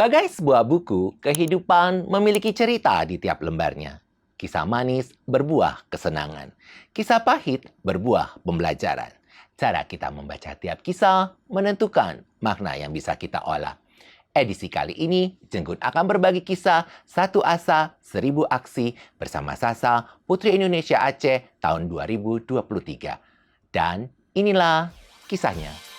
Bagai sebuah buku, kehidupan memiliki cerita di tiap lembarnya. Kisah manis berbuah kesenangan. Kisah pahit berbuah pembelajaran. Cara kita membaca tiap kisah menentukan makna yang bisa kita olah. Edisi kali ini, Jenggun akan berbagi kisah Satu Asa, Seribu Aksi bersama Sasa, Putri Indonesia Aceh tahun 2023. Dan inilah kisahnya.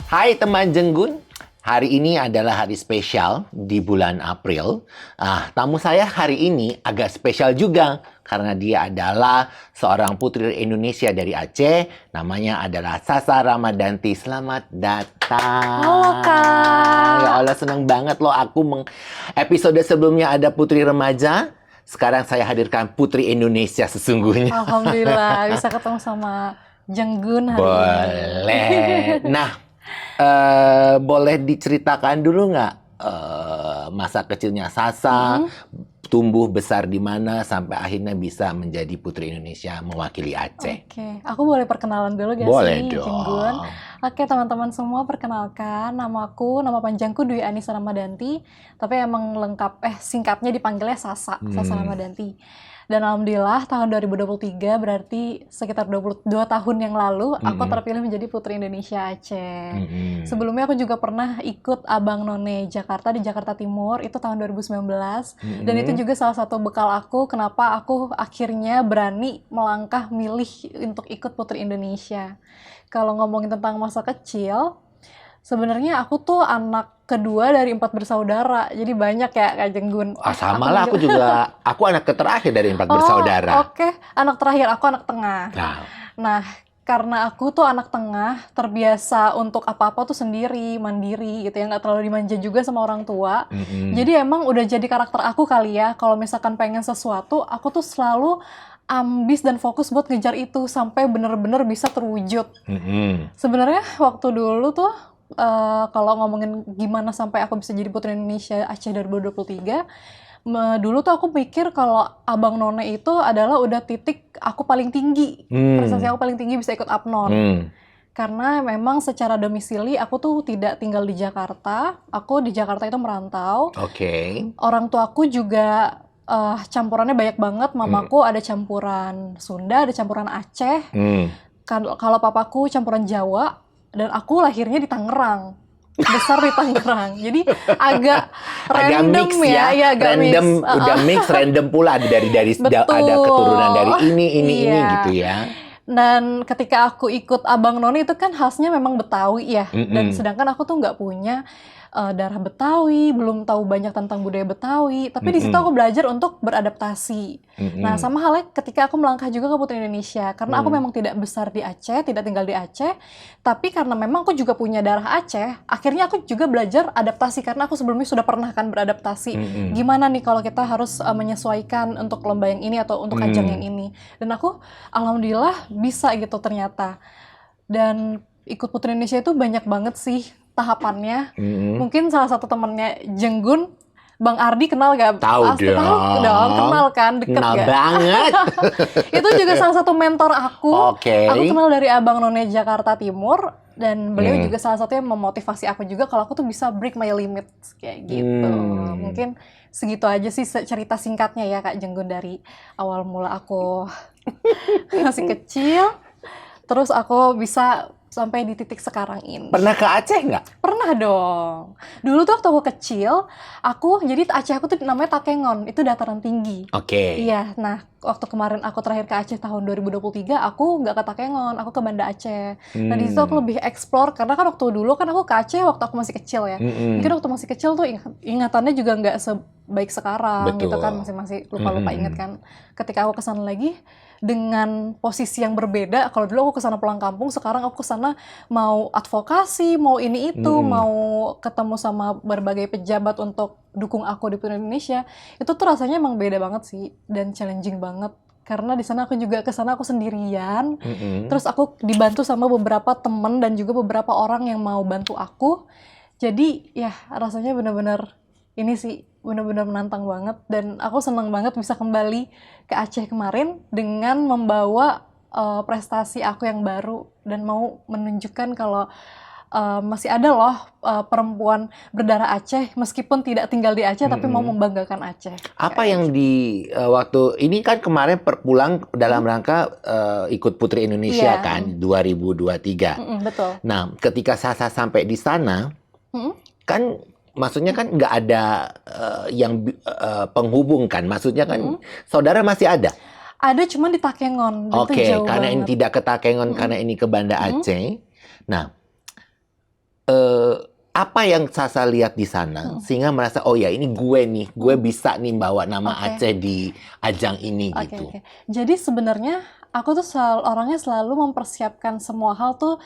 Hai teman Jenggun, hari ini adalah hari spesial di bulan April. Tamu saya hari ini agak spesial juga karena dia adalah seorang putri Indonesia dari Aceh. Namanya adalah Sasa Ramadanti. Selamat datang. Halo Kak. Ya Allah, senang banget loh aku episode sebelumnya ada putri remaja. Sekarang saya hadirkan putri Indonesia sesungguhnya. Alhamdulillah bisa ketemu sama Jenggun hari ini. Boleh. Nah, boleh diceritakan dulu nggak masa kecilnya Sasa, tumbuh besar di mana sampai akhirnya bisa menjadi Putri Indonesia mewakili Aceh? Oke, aku boleh perkenalan dulu gak Boleh sih, dong. Jenggun? Oke, teman-teman semua, perkenalkan, nama panjangku Dwi Anissa Ramadanti, tapi emang singkatnya dipanggilnya Sasa, Sasa Ramadanti. Dan alhamdulillah tahun 2023 berarti sekitar 22 tahun yang lalu aku terpilih menjadi Putri Indonesia Aceh. Sebelumnya aku juga pernah ikut Abang None Jakarta di Jakarta Timur, itu tahun 2019. Dan itu juga salah satu bekal aku kenapa aku akhirnya berani melangkah milih untuk ikut Putri Indonesia. Kalau ngomongin tentang masa kecil, sebenarnya aku tuh anak kedua dari 4 bersaudara, jadi banyak ya Kak Jenggun. Sama lah, aku anak terakhir dari 4 bersaudara. Oke. Anak terakhir, aku anak tengah. Nah, karena aku tuh anak tengah, terbiasa untuk apa-apa tuh sendiri, mandiri gitu ya, nggak terlalu dimanja juga sama orang tua. Jadi emang udah jadi karakter aku kali ya, kalau misalkan pengen sesuatu, aku tuh selalu ambis dan fokus buat ngejar itu sampai bener-bener bisa terwujud. Sebenarnya waktu dulu tuh kalau ngomongin gimana sampai aku bisa jadi Putri Indonesia Aceh 2023, dulu tuh aku pikir kalau Abang None itu adalah udah titik aku paling tinggi, prestasi aku paling tinggi bisa ikut Apnon. Karena memang secara domisili aku tuh tidak tinggal di Jakarta, aku di Jakarta itu merantau. Orang tuaku juga campurannya banyak banget, mamaku ada campuran Sunda, ada campuran Aceh. Kalau papaku campuran Jawa, dan aku lahirnya di Tangerang, besar di Tangerang, jadi agak random mix ya, agak random, mix. udah mix random pula dari ada keturunan dari ini gitu ya. Dan ketika aku ikut Abang None itu kan khasnya memang Betawi ya, dan sedangkan aku tuh nggak punya darah Betawi, belum tahu banyak tentang budaya Betawi, tapi di situ aku belajar untuk beradaptasi. Nah, sama halnya ketika aku melangkah juga ke Putri Indonesia, karena aku memang tidak besar di Aceh, tidak tinggal di Aceh, tapi karena memang aku juga punya darah Aceh, akhirnya aku juga belajar adaptasi, karena aku sebelumnya sudah pernah kan beradaptasi. Gimana nih kalau kita harus menyesuaikan untuk lomba yang ini atau untuk ajang yang ini. Dan aku alhamdulillah bisa gitu ternyata. Dan ikut Putri Indonesia itu banyak banget sih tahapannya. Mungkin salah satu temennya Jenggun, Bang Ardi kenal gak? Tahu dong, kenal kan, deket kenal gak? banget. Itu juga salah satu mentor aku. Oke. Aku kenal dari Abang None Jakarta Timur, dan beliau juga salah satu yang memotivasi aku juga kalau aku tuh bisa break my limits kayak gitu. Mungkin segitu aja sih cerita singkatnya ya Kak Jenggun, dari awal mula aku masih kecil, terus aku bisa sampai di titik sekarang ini. Pernah ke Aceh nggak? Pernah dong. Dulu tuh waktu aku kecil, jadi Aceh aku tuh namanya Takengon, itu dataran tinggi. Iya, nah waktu kemarin aku terakhir ke Aceh tahun 2023, aku nggak ke Takengon, aku ke Banda Aceh. Nah di situ aku lebih explore, karena kan waktu dulu kan aku ke Aceh waktu aku masih kecil ya. Mungkin waktu masih kecil tuh ingatannya juga nggak sebaik sekarang. Betul. Gitu kan, masih lupa-lupa inget kan. Ketika aku kesana lagi, dengan posisi yang berbeda. Kalau dulu aku kesana pulang kampung, sekarang aku kesana mau advokasi, mau ini itu, mau ketemu sama berbagai pejabat untuk dukung aku di Putri Indonesia. Itu tuh rasanya emang beda banget sih, dan challenging banget. Karena di sana aku juga kesana aku sendirian, terus aku dibantu sama beberapa temen dan juga beberapa orang yang mau bantu aku. Jadi ya rasanya benar-benar ini sih benar-benar menantang banget, dan aku senang banget bisa kembali ke Aceh kemarin dengan membawa prestasi aku yang baru dan mau menunjukkan kalau masih ada loh perempuan berdarah Aceh meskipun tidak tinggal di Aceh tapi mau membanggakan Aceh. Apa Kayak yang gitu. di waktu ini kan kemarin pulang dalam rangka ikut Putri Indonesia Iya, kan 2023. betul. Nah, ketika Sasa sampai di sana, Mm-mm. kan maksudnya kan nggak ada penghubung kan? Maksudnya kan saudara masih ada. Ada cuman di Takengon dan itu Oke, jauh karena ini banget. tidak ke Takengon, karena ini ke Banda Aceh. Nah, apa yang Sasa lihat di sana sehingga merasa oh ya ini gue nih, gue bisa nih bawa nama Oke. Aceh di ajang ini Oke, gitu. oke. Jadi sebenarnya aku tuh orangnya selalu mempersiapkan semua hal tuh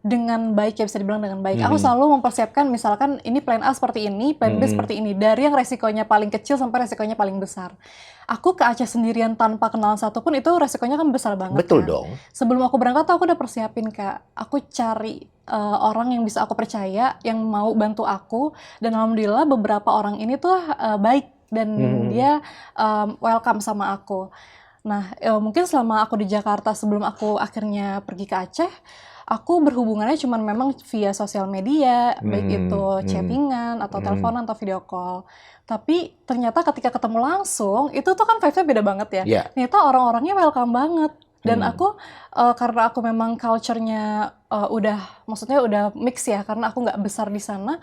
dengan baik, ya bisa dibilang dengan baik. Aku selalu mempersiapkan misalkan ini plan A seperti ini, plan B seperti ini. Dari yang resikonya paling kecil sampai resikonya paling besar. Aku ke Aceh sendirian tanpa kenalan satupun itu resikonya kan besar banget. Betul kan. dong. Sebelum aku berangkat tuh aku udah persiapin Kak. Aku cari orang yang bisa aku percaya, yang mau bantu aku. Dan alhamdulillah beberapa orang ini tuh baik dan dia welcome sama aku. Nah, mungkin selama aku di Jakarta sebelum aku akhirnya pergi ke Aceh, aku berhubungannya cuman memang via sosial media, baik itu chattingan atau teleponan atau video call. Tapi ternyata ketika ketemu langsung, itu tuh kan vibe-nya beda banget ya. Ya. Ternyata orang-orangnya welcome banget. Dan aku, karena aku memang culture-nya maksudnya udah mix ya, karena aku nggak besar di sana.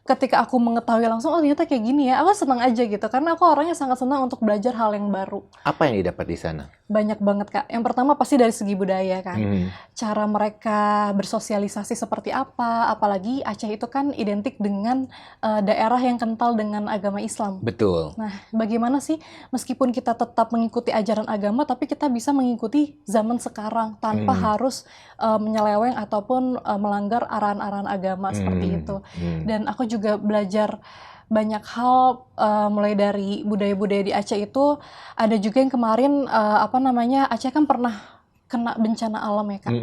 Ketika aku mengetahui langsung, oh ternyata kayak gini ya, aku senang aja gitu. Karena aku orangnya sangat senang untuk belajar hal yang baru. Apa yang didapat di sana? Banyak banget Kak. Yang pertama pasti dari segi budaya kan. Cara mereka bersosialisasi seperti apa, apalagi Aceh itu kan identik dengan daerah yang kental dengan agama Islam. Betul. Nah, bagaimana sih meskipun kita tetap mengikuti ajaran agama, tapi kita bisa mengikuti zaman sekarang tanpa harus menyeleweng ataupun melanggar arahan-arahan agama seperti itu. Dan aku juga belajar banyak hal mulai dari budaya-budaya di Aceh itu. Ada juga yang kemarin Aceh kan pernah kena bencana alam ya Kak.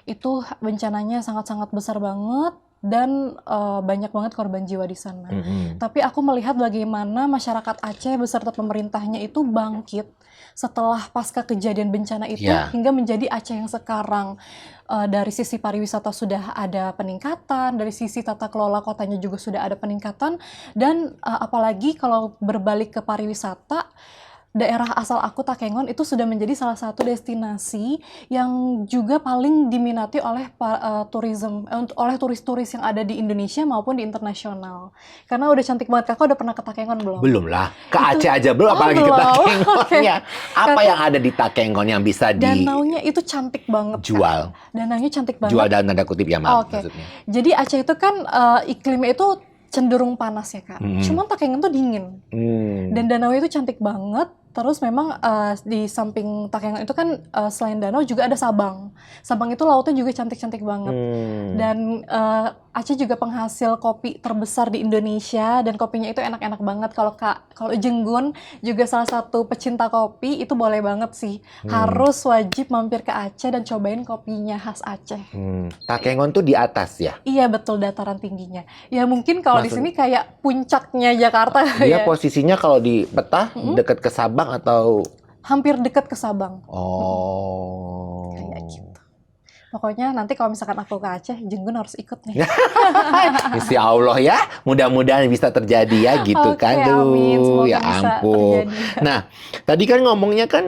Itu bencananya sangat-sangat besar banget dan banyak banget korban jiwa di sana. Tapi aku melihat bagaimana masyarakat Aceh beserta pemerintahnya itu bangkit setelah pasca kejadian bencana itu hingga menjadi Aceh yang sekarang. Dari sisi pariwisata sudah ada peningkatan, dari sisi tata kelola kotanya juga sudah ada peningkatan, dan apalagi kalau berbalik ke pariwisata, daerah asal aku Takengon itu sudah menjadi salah satu destinasi yang juga paling diminati oleh oleh turis-turis yang ada di Indonesia maupun di internasional. Karena udah cantik banget. Kakak udah pernah ke Takengon belum? Belum lah. Ke Aceh aja belum, apalagi ke belum. Takengonnya. Apa yang ada di Takengon yang bisa Danaunya itu cantik banget. jual? Danaunya cantik banget. Jual dalam tanda kutip ya, maksudnya. Jadi Aceh itu kan iklimnya itu cenderung panas ya Kak. Cuman Takengon tuh dingin. Dan danau itu cantik banget. Terus memang di samping Takengon itu kan selain danau juga ada Sabang. Sabang itu lautnya juga cantik-cantik banget. Dan Aceh juga penghasil kopi terbesar di Indonesia dan kopinya itu enak-enak banget. Kalau Jenggun juga salah satu pecinta kopi, itu boleh banget sih. Harus wajib mampir ke Aceh dan cobain kopinya khas Aceh. Takengon tuh di atas ya? Iya betul, dataran tingginya. Ya mungkin kalau di sini kayak puncaknya Jakarta. Dia posisinya kalau di peta dekat ke Sabang atau hampir dekat ke Sabang. Oh. Kayak gitu. Pokoknya nanti kalau misalkan aku ke Aceh, Jenggun harus ikut nih. Insya Allah ya, mudah-mudahan bisa terjadi ya gitu kan. Amin. Semoga Ya bisa ampun. terjadi. Nah, tadi kan ngomongnya kan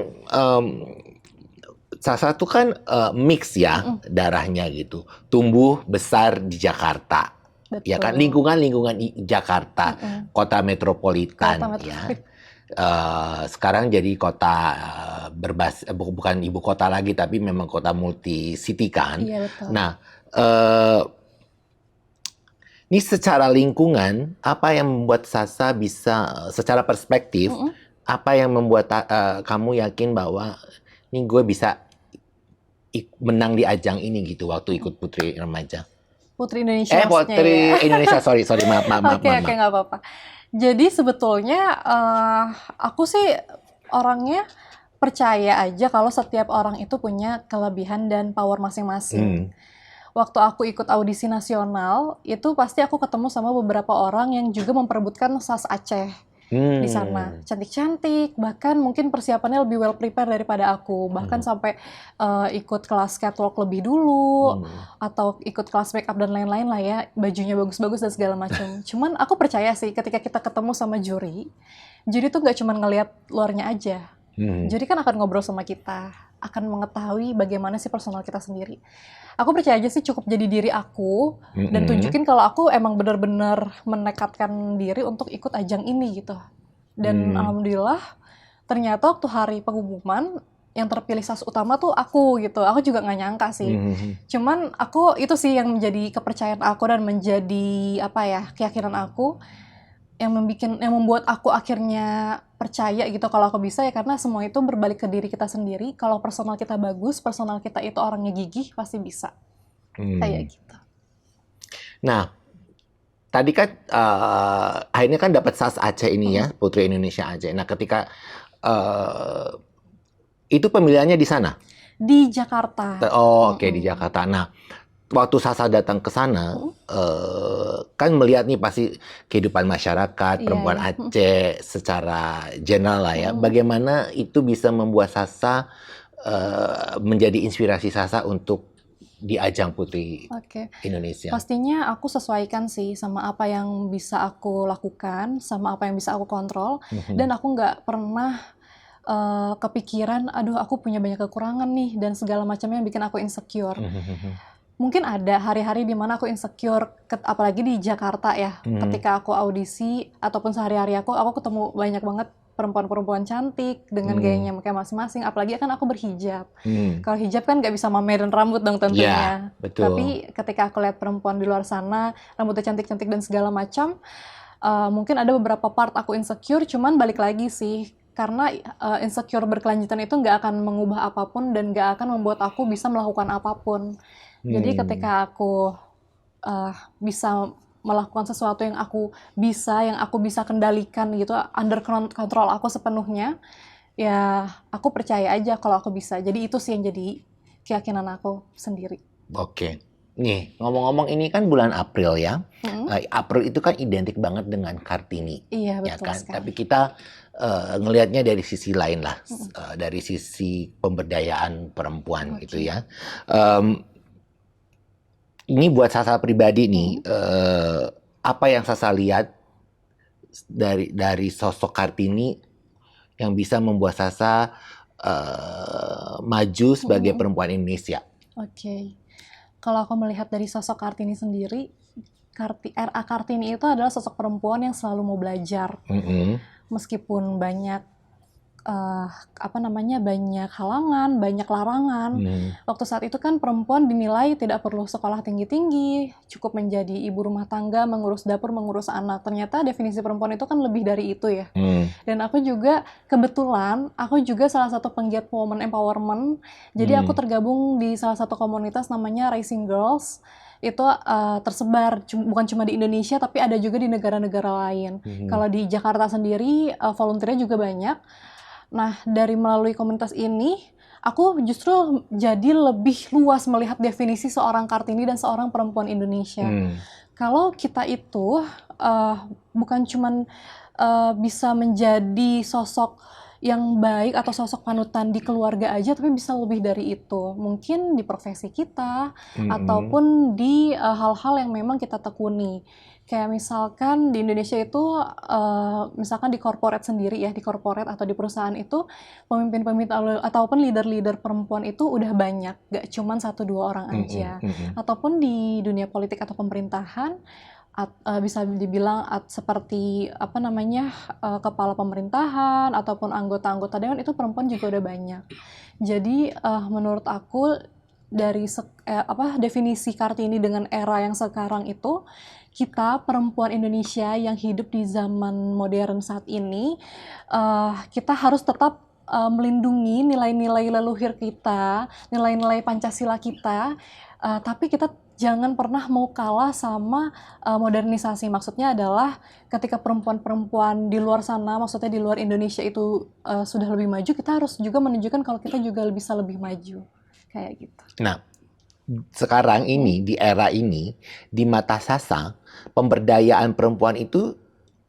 salah satu kan mix ya darahnya gitu. Tumbuh besar di Jakarta. Betul. Ya kan lingkungan Jakarta, kota metropolitan ya. Sekarang jadi kota bukan ibu kota lagi tapi memang kota multi city kan. Iya, betul. Nah, ini secara lingkungan apa yang membuat Sasa bisa secara perspektif apa yang membuat kamu yakin bahwa ini gue bisa menang di ajang ini gitu waktu ikut Putri Remaja? Putri Indonesia Putri Indonesia, sorry, maaf. Oke, nggak apa-apa. Jadi sebetulnya aku sih orangnya percaya aja kalau setiap orang itu punya kelebihan dan power masing-masing. waktu aku ikut audisi nasional, itu pasti aku ketemu sama beberapa orang yang juga memperebutkan SAS Aceh di sana. Cantik-cantik, bahkan mungkin persiapannya lebih well prepared daripada aku. Bahkan sampai ikut kelas catwalk lebih dulu, atau ikut kelas make up dan lain-lain lah ya. Bajunya bagus-bagus dan segala macam. Cuman aku percaya sih ketika kita ketemu sama juri tuh nggak cuma ngelihat luarnya aja. Juri kan akan ngobrol sama kita, akan mengetahui bagaimana sih personal kita sendiri. Aku percaya aja sih cukup jadi diri aku dan tunjukin kalau aku emang benar-benar menekatkan diri untuk ikut ajang ini gitu. Dan alhamdulillah ternyata waktu hari pengumuman yang terpilih SAS utama tuh aku gitu. Aku juga nggak nyangka sih. Cuman aku itu sih yang menjadi kepercayaan aku dan menjadi apa ya, keyakinan aku yang membuat aku akhirnya percaya gitu kalau aku bisa ya, karena semua itu berbalik ke diri kita sendiri. Kalau personal kita bagus, personal kita itu orangnya gigih, pasti bisa. Kayak gitu. Nah, tadi kan akhirnya kan dapat SAS Aceh ini ya, Putri Indonesia Aceh. Nah, ketika itu pemilihannya di sana? Di Jakarta. Oh, oke, di Jakarta. Nah, waktu Sasa datang ke sana, kan melihat nih pasti kehidupan masyarakat perempuan Aceh secara general lah ya. Bagaimana itu bisa membuat Sasa menjadi inspirasi Sasa untuk di ajang Putri Indonesia? Pastinya aku sesuaikan sih sama apa yang bisa aku lakukan, sama apa yang bisa aku kontrol, dan aku nggak pernah kepikiran, aduh aku punya banyak kekurangan nih dan segala macamnya yang bikin aku insecure. Mungkin ada hari-hari di mana aku insecure, apalagi di Jakarta ya. Ketika aku audisi ataupun sehari-hari aku ketemu banyak banget perempuan-perempuan cantik dengan gayanya kayak masing-masing. Apalagi kan aku berhijab. Kalau hijab kan nggak bisa memamerkan rambut dong tentunya. Betul. Tapi ketika aku lihat perempuan di luar sana, rambutnya cantik-cantik dan segala macam, mungkin ada beberapa part aku insecure. Cuman balik lagi sih, karena insecure berkelanjutan itu nggak akan mengubah apapun dan nggak akan membuat aku bisa melakukan apapun. Jadi ketika aku bisa melakukan sesuatu yang aku bisa kendalikan gitu, under control aku sepenuhnya, ya aku percaya aja kalau aku bisa. Jadi itu sih yang jadi keyakinan aku sendiri. Oke. Nih, ngomong-ngomong ini kan bulan April ya. April itu kan identik banget dengan Kartini. Iya, ya betul kan? sekali. Tapi kita ngelihatnya dari sisi lain lah. Dari sisi pemberdayaan perempuan gitu ya. Ini buat Sasa pribadi nih, apa yang Sasa lihat dari sosok Kartini yang bisa membuat Sasa maju sebagai perempuan Indonesia? Kalau aku melihat dari sosok Kartini sendiri, R.A. Kartini itu adalah sosok perempuan yang selalu mau belajar, meskipun banyak banyak halangan, banyak larangan. Waktu saat itu kan perempuan dinilai tidak perlu sekolah tinggi-tinggi, cukup menjadi ibu rumah tangga, mengurus dapur, mengurus anak. Ternyata definisi perempuan itu kan lebih dari itu ya. Dan aku juga kebetulan salah satu penggiat woman empowerment. Jadi aku tergabung di salah satu komunitas namanya Rising Girls. Itu tersebar bukan cuma di Indonesia tapi ada juga di negara-negara lain. Kalau di Jakarta sendiri volunteernya juga banyak. Nah, melalui komunitas ini, aku justru jadi lebih luas melihat definisi seorang Kartini dan seorang perempuan Indonesia. Kalau kita itu bukan cuman bisa menjadi sosok yang baik atau sosok panutan di keluarga aja, tapi bisa lebih dari itu. Mungkin di profesi kita, ataupun di hal-hal yang memang kita tekuni. Kayak misalkan di Indonesia itu, misalkan di corporate sendiri ya, di corporate atau di perusahaan itu, pemimpin-pemimpin ataupun leader-leader perempuan itu udah banyak, gak cuma 1-2 orang aja. Ataupun di dunia politik atau pemerintahan, bisa dibilang seperti kepala pemerintahan ataupun anggota-anggota dewan itu perempuan juga udah banyak. Jadi menurut aku dari definisi Kartini dengan era yang sekarang itu, kita perempuan Indonesia yang hidup di zaman modern saat ini, kita harus tetap melindungi nilai-nilai leluhur kita, nilai-nilai Pancasila kita, tapi kita jangan pernah mau kalah sama modernisasi. Maksudnya adalah ketika perempuan-perempuan di luar sana, maksudnya di luar Indonesia itu sudah lebih maju, kita harus juga menunjukkan kalau kita juga bisa lebih maju. Kayak gitu. Nah, sekarang ini, di era ini, di mata Sasa, pemberdayaan perempuan itu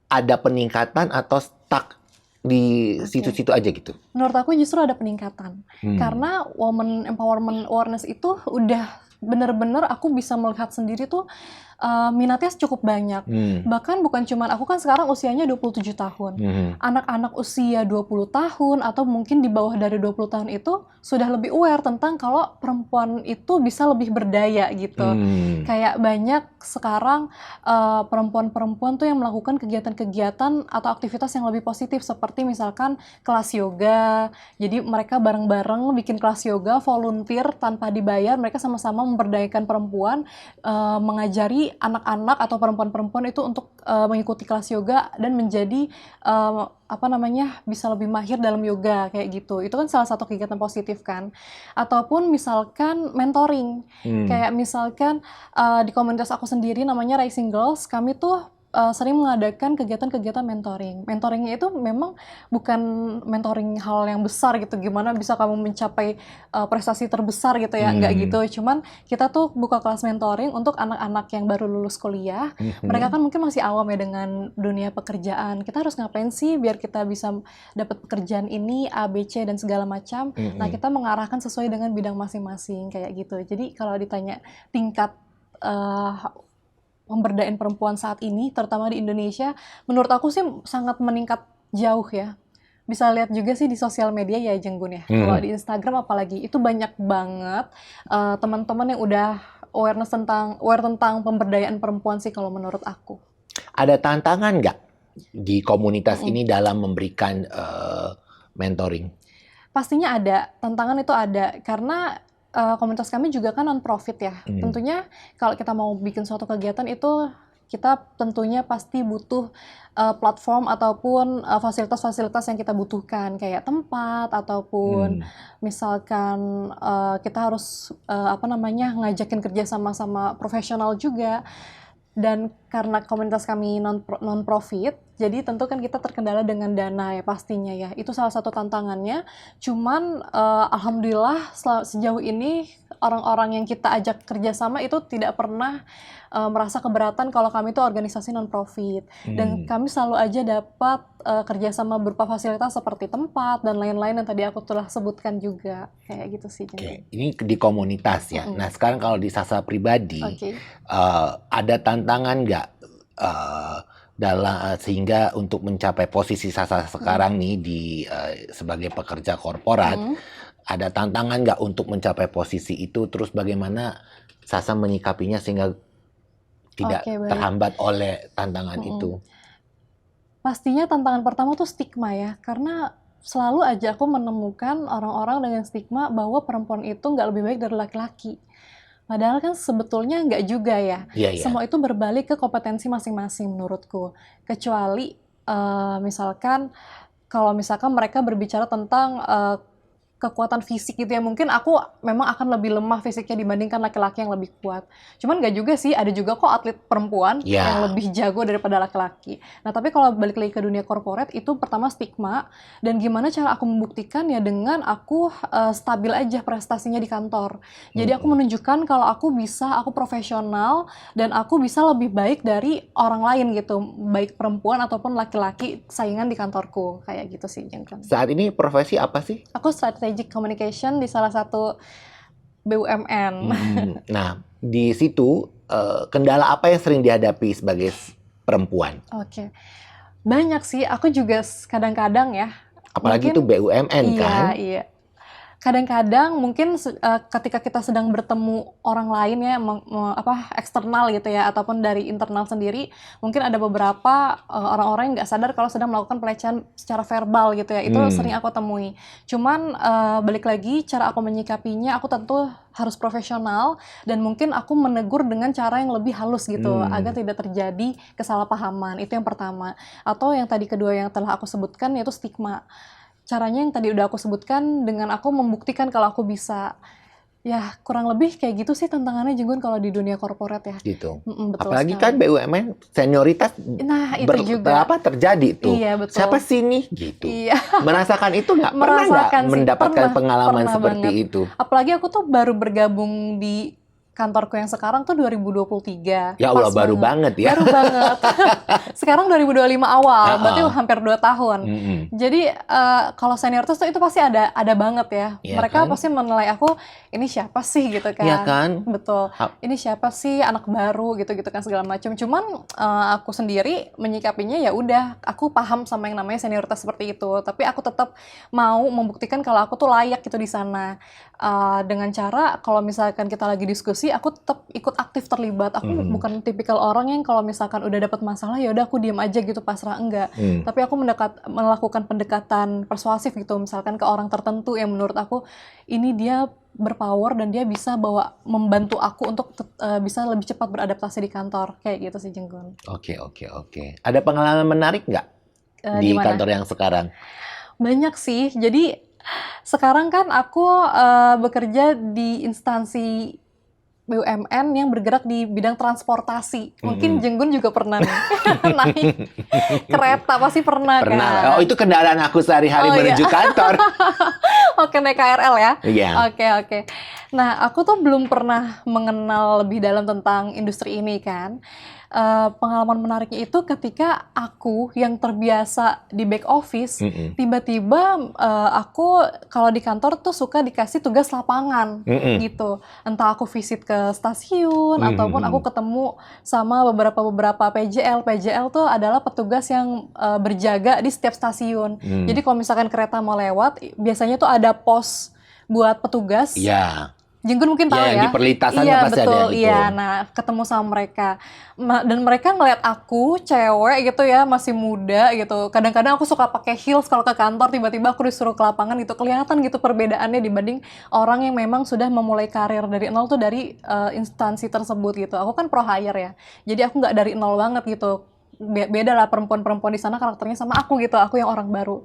ada peningkatan atau stuck di Oke. situ-situ aja gitu? Menurut aku justru ada peningkatan. Karena woman empowerment awareness itu udah bener-bener aku bisa melihat sendiri tuh minatnya cukup banyak. Bahkan bukan cuman aku kan sekarang usianya 27 tahun. Anak-anak usia 20 tahun atau mungkin di bawah dari 20 tahun itu sudah lebih aware tentang kalau perempuan itu bisa lebih berdaya gitu. Kayak banyak sekarang perempuan-perempuan tuh yang melakukan kegiatan-kegiatan atau aktivitas yang lebih positif seperti misalkan kelas yoga. Jadi mereka bareng-bareng bikin kelas yoga, volunteer tanpa dibayar, mereka sama-sama memberdayakan perempuan, mengajari anak-anak atau perempuan-perempuan itu untuk mengikuti kelas yoga dan menjadi bisa lebih mahir dalam yoga kayak gitu. Itu kan salah satu kegiatan positif kan. Ataupun misalkan mentoring. Kayak misalkan di komunitas aku sendiri namanya Rising Girls, kami tuh sering mengadakan kegiatan-kegiatan mentoring. Mentoringnya itu memang bukan mentoring hal yang besar gitu, gimana bisa kamu mencapai prestasi terbesar gitu ya, enggak gitu. Cuman kita tuh buka kelas mentoring untuk anak-anak yang baru lulus kuliah. Mereka kan mungkin masih awam ya dengan dunia pekerjaan. Kita harus ngapain sih biar kita bisa dapat pekerjaan ini, A, B, C, dan segala macam. Nah, kita mengarahkan sesuai dengan bidang masing-masing kayak gitu. Jadi kalau ditanya tingkat pemberdayaan perempuan saat ini, terutama di Indonesia, menurut aku sih sangat meningkat jauh ya. Bisa lihat juga sih di sosial media ya, Jenggun ya. Kalau di Instagram apalagi, itu banyak banget teman-teman yang udah aware tentang pemberdayaan perempuan sih kalau menurut aku. Ada tantangan nggak di komunitas ini dalam memberikan mentoring? Pastinya ada, tantangan itu ada, karena komunitas kami juga kan non-profit ya. Tentunya kalau kita mau bikin suatu kegiatan itu kita tentunya pasti butuh platform ataupun fasilitas-fasilitas yang kita butuhkan, kayak tempat ataupun misalkan kita harus ngajakin kerja sama profesional juga. Dan karena komunitas kami non-profit, jadi tentu kan kita terkendala dengan dana ya pastinya ya. Itu salah satu tantangannya. Cuman alhamdulillah sejauh ini orang-orang yang kita ajak kerjasama itu tidak pernah merasa keberatan kalau kami itu organisasi non-profit. Dan kami selalu aja dapat kerjasama berupa fasilitas seperti tempat dan lain-lain yang tadi aku telah sebutkan juga. Kayak gitu sih. Oke, ini di komunitas ya. Nah sekarang kalau di Sasa pribadi, ada tantangan nggak sehingga untuk mencapai posisi Sasa sekarang nih sebagai pekerja korporat, ada tantangan nggak untuk mencapai posisi itu? Terus bagaimana Sasa menyikapinya sehingga tidak terhambat oleh tantangan itu? Pastinya tantangan pertama tuh stigma ya, karena selalu aja aku menemukan orang-orang dengan stigma bahwa perempuan itu nggak lebih baik dari laki-laki. Padahal kan sebetulnya nggak juga ya. Semua itu berbalik ke kompetensi masing-masing menurutku. Kecuali misalkan kalau misalkan mereka berbicara tentang kekuatan fisik gitu ya, mungkin aku memang akan lebih lemah fisiknya dibandingkan laki-laki yang lebih kuat. Cuman nggak juga sih, ada juga kok atlet perempuan yang lebih jago daripada laki-laki. Nah tapi kalau balik lagi ke dunia korporat, itu pertama stigma, dan gimana cara aku membuktikan ya dengan aku stabil aja prestasinya di kantor. Jadi aku menunjukkan kalau aku bisa, aku profesional, dan aku bisa lebih baik dari orang lain gitu, baik perempuan ataupun laki-laki saingan di kantorku, kayak gitu sih. Saat ini profesi apa sih? Aku strategic communication di salah satu BUMN. Nah, di situ kendala apa yang sering dihadapi sebagai perempuan? Oke. Banyak sih, aku juga kadang-kadang ya. Apalagi itu BUMN kan? Iya. Kadang-kadang mungkin ketika kita sedang bertemu orang lain ya, eksternal gitu ya, ataupun dari internal sendiri, mungkin ada beberapa orang-orang yang nggak sadar kalau sedang melakukan pelecehan secara verbal gitu ya. Itu sering aku temui. Cuman balik lagi, cara aku menyikapinya, aku tentu harus profesional, dan mungkin aku menegur dengan cara yang lebih halus gitu, agar tidak terjadi kesalahpahaman. Itu yang pertama. Atau yang tadi kedua yang telah aku sebutkan, yaitu stigma. Caranya yang tadi udah aku sebutkan dengan aku membuktikan kalau aku bisa. Ya kurang lebih kayak gitu sih tantangannya Jenggun kalau di dunia korporat ya. Gitu. Betul apalagi sekali. kan BUMN senioritas juga terjadi tuh. Iya, betul. Siapa sih nih gitu. Iya. Merasakan itu nggak? Pernah nggak mendapatkan pengalaman seperti itu? Apalagi aku tuh baru bergabung di kantorku yang sekarang tuh 2023. Ya Allah, Pas baru banget ya. Baru banget. Sekarang 2025 awal, berarti Heeh. hampir 2 tahun. Mm-mm. Jadi kalau senioritas tuh itu pasti ada banget ya. Iya Mereka kan? pasti menilai aku, ini siapa sih gitu kan. Iya kan? Betul. Ha- Ini siapa sih, anak baru gitu-gitu kan segala macam. Cuman aku sendiri menyikapinya ya udah, aku paham sama yang namanya senioritas seperti itu. Tapi aku tetap mau membuktikan kalau aku tuh layak gitu di sana. Dengan cara kalau misalkan kita lagi diskusi, aku tetap ikut aktif terlibat. Aku bukan tipikal orang yang kalau misalkan udah dapat masalah ya udah aku diem aja gitu pasrah, enggak. Tapi aku melakukan pendekatan persuasif gitu, misalkan ke orang tertentu yang menurut aku ini dia berpower dan dia bisa membantu aku untuk bisa lebih cepat beradaptasi di kantor kayak gitu sih, Jenggun. Oke. Ada pengalaman menarik nggak di Gimana? kantor yang sekarang? Banyak sih. Jadi sekarang kan aku bekerja di instansi BUMN yang bergerak di bidang transportasi. Mungkin Jenggun juga pernah nih naik kereta, pasti pernah kan? Pernah. Oh, itu kendaraan aku sehari-hari Oh, menuju iya. kantor. Oke, naik KRL ya? Iya. Oke. Nah, aku tuh belum pernah mengenal lebih dalam tentang industri ini kan. Pengalaman menariknya itu ketika aku yang terbiasa di back office, tiba-tiba aku kalau di kantor tuh suka dikasih tugas lapangan gitu. Entah aku visit ke stasiun ataupun aku ketemu sama beberapa PJL. PJL tuh adalah petugas yang berjaga di setiap stasiun. Jadi kalau misalkan kereta mau lewat, biasanya tuh ada pos buat petugas. Iya. Jenggun mungkin tahu Ya, yang ya. di perlintasan Iya, pasti ada betul. yang itu. Iya, nah ketemu sama mereka. Dan mereka ngeliat aku cewek gitu ya, masih muda gitu. Kadang-kadang aku suka pakai heels kalau ke kantor, tiba-tiba aku disuruh ke lapangan gitu. Kelihatan gitu perbedaannya dibanding orang yang memang sudah memulai karir dari nol tuh dari instansi tersebut gitu. Aku kan pro hire ya. Jadi aku nggak dari nol banget gitu. Beda lah perempuan-perempuan di sana karakternya sama aku gitu. Aku yang orang baru.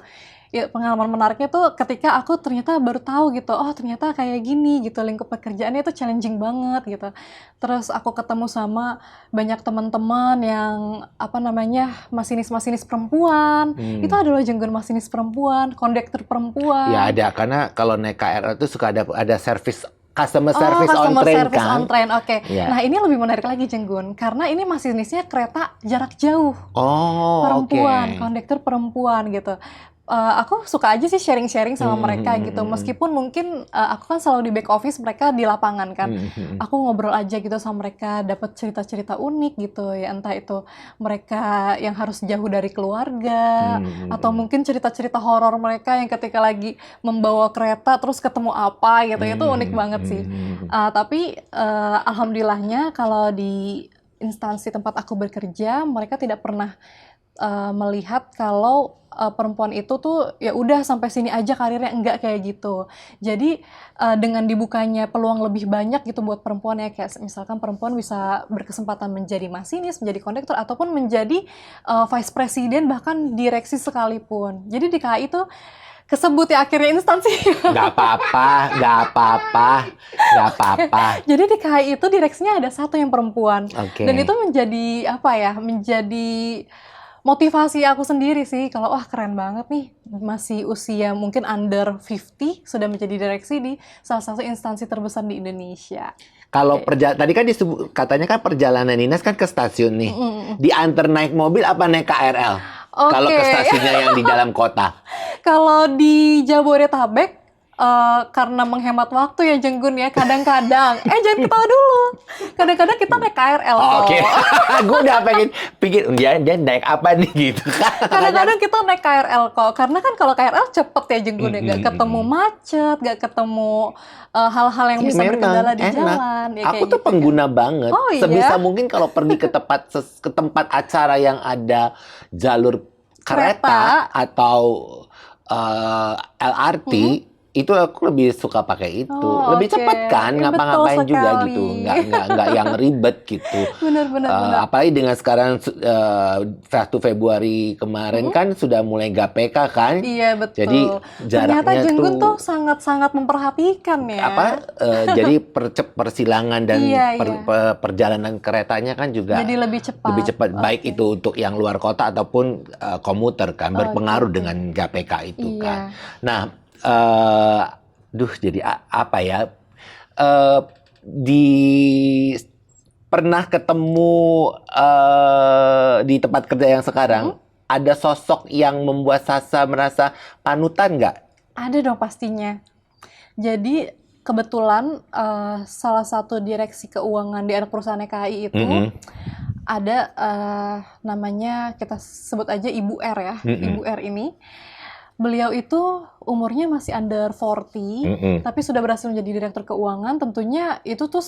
Ya, pengalaman menariknya tuh ketika aku ternyata baru tahu gitu, oh ternyata kayak gini gitu, lingkup pekerjaannya itu challenging banget gitu. Terus aku ketemu sama banyak teman-teman yang apa namanya masinis-masinis perempuan. Itu adalah Jenggun masinis perempuan, kondektur perempuan. Ya ada, karena kalau naik KRL itu suka ada service customer service on customer train service kan. on train, oke. Iya. Nah ini lebih menarik lagi Jenggun, karena ini masinisnya kereta jarak jauh. Oh, Perempuan, oke. kondektur perempuan gitu. Aku suka aja sih sharing-sharing sama mereka gitu. Meskipun mungkin aku kan selalu di back office, mereka di lapangan kan. Aku ngobrol aja gitu sama mereka, dapat cerita-cerita unik gitu ya. Entah itu mereka yang harus jauh dari keluarga, atau mungkin cerita-cerita horor mereka yang ketika lagi membawa kereta terus ketemu apa gitu. Itu unik banget sih. Tapi alhamdulillahnya kalau di instansi tempat aku bekerja, mereka tidak pernah melihat kalau perempuan itu tuh ya udah sampai sini aja karirnya, enggak kayak gitu. Jadi dengan dibukanya peluang lebih banyak gitu buat perempuan ya, kayak misalkan perempuan bisa berkesempatan menjadi masinis, menjadi kondektur, ataupun menjadi vice president, bahkan direksi sekalipun. Jadi di KAI itu kesebut ya akhirnya instansi. Nggak apa-apa. Jadi di KAI itu direksinya ada satu yang perempuan. Oke. Dan itu menjadi apa ya? Menjadi motivasi aku sendiri sih, kalau wah keren banget nih, masih usia mungkin under 50 sudah menjadi direksi di salah satu instansi terbesar di Indonesia. Kalau tadi kan katanya kan perjalanan Ines kan ke stasiun nih. Diantar naik mobil apa naik KRL? Kalau ke stasiunnya yang di dalam kota. Kalau di Jabodetabek, karena menghemat waktu ya Jenggun ya, kadang-kadang jangan ketawa dulu, kadang-kadang kita naik KRL kok. Oke. Gue udah pikir dia naik apa nih gitu. Kadang-kadang kita naik KRL kok, karena kan kalau KRL cepet ya Jenggun ya, gak ketemu macet, gak ketemu hal-hal yang bisa berkendala di jalan. Ya, aku tuh gitu pengguna banget. Oh, iya? Sebisa mungkin kalau pergi ke tempat acara yang ada jalur kereta atau LRT, itu aku lebih suka pakai itu. Lebih cepat kan, ngapa-ngapain juga gitu. Nggak yang ribet gitu. Benar. Apalagi dengan sekarang 1 Februari kemarin kan sudah mulai GPK kan. Iya, betul. Jadi jaraknya ternyata Jenggun tuh sangat-sangat memperhatikan ya. Jadi persilangan dan Iya. perjalanan keretanya kan juga jadi lebih cepat. Baik itu untuk yang luar kota ataupun komuter kan, berpengaruh dengan GPK itu kan. Nah, jadi apa ya? pernah ketemu di tempat kerja yang sekarang, ada sosok yang membuat Sasa merasa panutan nggak? Ada dong pastinya. Jadi kebetulan salah satu direksi keuangan di anak perusahaan KAI itu ada namanya, kita sebut aja Ibu R ya. Ibu R ini, beliau itu umurnya masih under 40, tapi sudah berhasil menjadi direktur keuangan. Tentunya itu tuh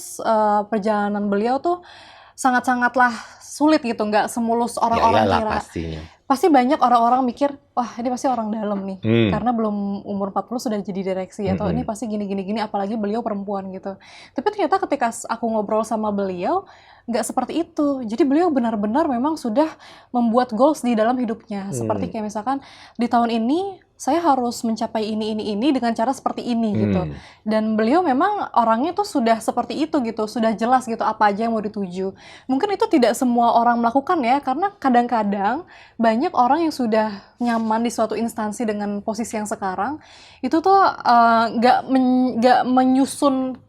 perjalanan beliau tuh sangat-sangatlah sulit gitu, nggak semulus orang-orang kira. Pastinya. Pasti banyak orang-orang mikir, wah ini pasti orang dalam nih, karena belum umur 40 sudah jadi direksi, atau ini pasti gini-gini, apalagi beliau perempuan gitu. Tapi ternyata ketika aku ngobrol sama beliau, nggak seperti itu. Jadi beliau benar-benar memang sudah membuat goals di dalam hidupnya. Seperti kayak misalkan, di tahun ini saya harus mencapai ini dengan cara seperti ini gitu. Dan beliau memang orangnya tuh sudah seperti itu gitu, sudah jelas gitu apa aja yang mau dituju. Mungkin itu tidak semua orang melakukan ya, karena kadang-kadang banyak orang yang sudah nyaman di suatu instansi dengan posisi yang sekarang, itu tuh nggak menyusun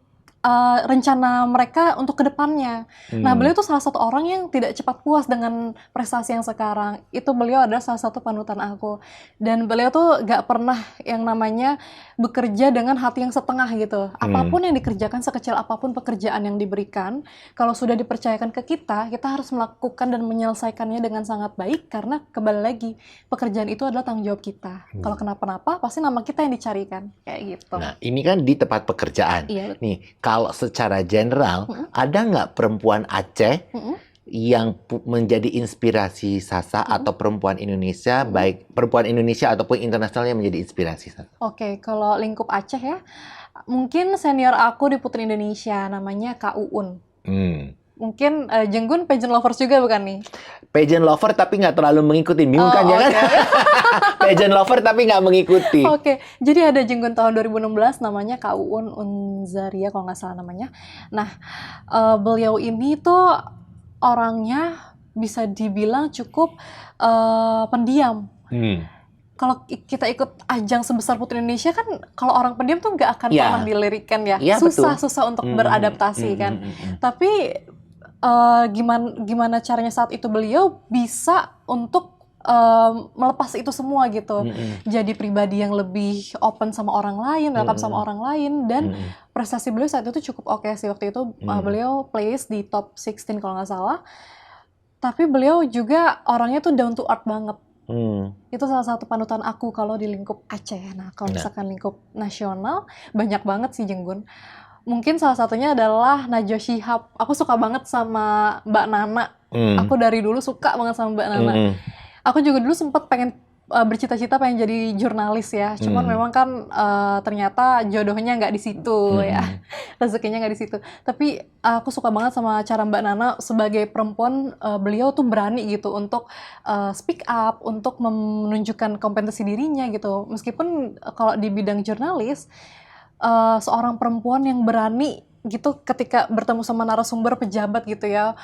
rencana mereka untuk kedepannya. Nah, beliau tuh salah satu orang yang tidak cepat puas dengan prestasi yang sekarang. Itu beliau adalah salah satu panutan aku. Dan beliau tuh gak pernah yang namanya bekerja dengan hati yang setengah gitu. Apapun yang dikerjakan, sekecil apapun pekerjaan yang diberikan, kalau sudah dipercayakan ke kita harus melakukan dan menyelesaikannya dengan sangat baik, karena kembali lagi, pekerjaan itu adalah tanggung jawab kita. Kalau kenapa-napa, pasti nama kita yang dicarikan. Kayak gitu. Nah, ini kan di tempat pekerjaan. Iya, betul. Nih, kalau secara general, ada nggak perempuan Aceh yang menjadi inspirasi Sasa, atau perempuan Indonesia, baik perempuan Indonesia ataupun internasional yang menjadi inspirasi Sasa? Oke, kalau lingkup Aceh ya, mungkin senior aku di Putri Indonesia, namanya Kak Uun. Mungkin Jenggun pageant lovers juga bukan nih? Pageant lover tapi nggak terlalu mengikuti, bingung kan ya kan? Pageant lover tapi nggak mengikuti. Oke, jadi ada Jenggun tahun 2016 namanya Kak Uun Unzaria kalau nggak salah namanya. Nah, beliau ini tuh orangnya bisa dibilang cukup pendiam. Kalau kita ikut ajang sebesar Putri Indonesia kan, kalau orang pendiam tuh nggak akan pernah dilirikkan ya. Susah untuk beradaptasi kan. Tapi gimana caranya saat itu beliau bisa untuk melepas itu semua gitu. Jadi pribadi yang lebih open sama orang lain, welcome sama orang lain, dan prestasi beliau saat itu cukup oke sih. Waktu itu beliau place di top 16 kalau nggak salah. Tapi beliau juga orangnya tuh down to earth banget. Itu salah satu panutan aku kalau di lingkup Aceh. Nah, kalau misalkan lingkup nasional, banyak banget sih Jenggun. Mungkin salah satunya adalah Najwa Shihab. Aku suka banget sama Mbak Nana. Aku dari dulu suka banget sama Mbak Nana. Aku juga dulu sempat pengen bercita-cita pengen jadi jurnalis ya. Cuman memang kan ternyata jodohnya nggak di situ ya. Rezekinya nggak di situ. Tapi aku suka banget sama cara Mbak Nana sebagai perempuan. Beliau tuh berani gitu untuk speak up, untuk menunjukkan kompetensi dirinya gitu. Meskipun kalau di bidang jurnalis, seorang perempuan yang berani gitu ketika bertemu sama narasumber pejabat gitu ya,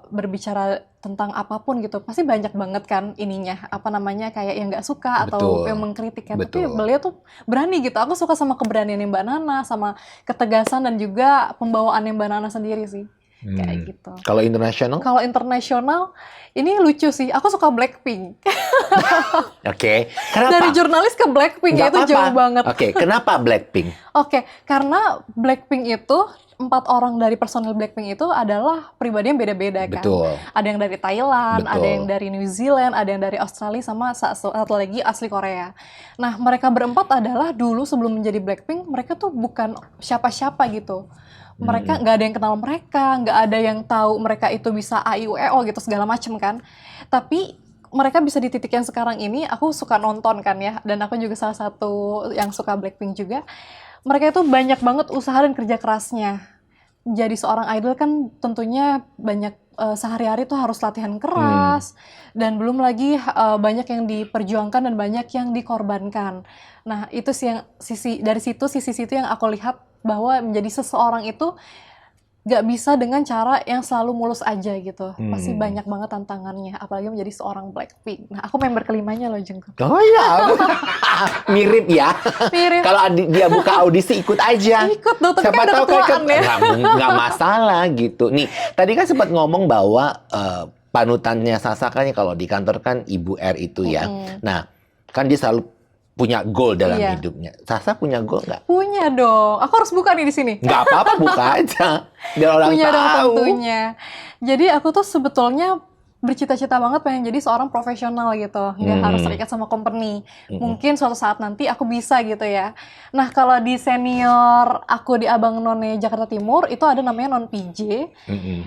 berbicara tentang apapun gitu, pasti banyak banget kan ininya, apa namanya, kayak yang nggak suka atau yang mengkritik kan. Tapi beliau tuh berani gitu. Aku suka sama keberanian Mbak Nana, sama ketegasan dan juga pembawaan Mbak Nana sendiri sih. Kayak gitu. Kalau internasional? Kalau internasional, ini lucu sih. Aku suka Blackpink. Oke. Kenapa? Dari jurnalis ke Blackpink ya, itu jauh banget. Oke, kenapa Blackpink? Oke, karena Blackpink itu, 4 orang dari personil Blackpink itu adalah pribadi yang beda-beda kan. Betul. Ada yang dari Thailand, Betul. ada yang dari New Zealand, ada yang dari Australia, sama satu lagi asli Korea. Nah, mereka berempat adalah dulu sebelum menjadi Blackpink, mereka tuh bukan siapa-siapa gitu. Mereka nggak ada yang kenal mereka, nggak ada yang tahu mereka itu bisa A, I, U, E, O gitu, segala macem kan. Tapi mereka bisa di titik yang sekarang ini, aku suka nonton kan ya, dan aku juga salah satu yang suka Blackpink juga. Mereka itu banyak banget usaha dan kerja kerasnya. Jadi seorang idol kan tentunya banyak, sehari-hari tuh harus latihan keras, dan belum lagi banyak yang diperjuangkan dan banyak yang dikorbankan. Nah, itu sih yang sisi situ yang aku lihat, bahwa menjadi seseorang itu gak bisa dengan cara yang selalu mulus aja gitu. Pasti Hmm. banyak banget tantangannya, apalagi menjadi seorang Blackpink. Nah, aku member kelimanya loh, Jungkook. Oh ya, mirip ya. Mirip. Kalau dia buka audisi ikut aja. Ikut dong, tapi Siapa kan udah tahu kayak ketuaan ya. nggak masalah gitu. Nih, tadi kan sempat ngomong bahwa panutannya Sasa kan kalau di kantor kan Ibu R itu ya. Mm-mm. Nah, kan dia selalu punya goal dalam Iya. hidupnya. Sasa punya goal nggak? Punya dong. Aku harus buka nih di sini. Nggak apa-apa, buka aja. Biar orang Punya dong tahu. tentunya. Jadi aku tuh sebetulnya bercita-cita banget pengen jadi seorang profesional gitu. Nggak harus terikat sama company. Mungkin suatu saat nanti aku bisa gitu ya. Nah, kalau di senior aku di Abang None Jakarta Timur, itu ada namanya Non PJ.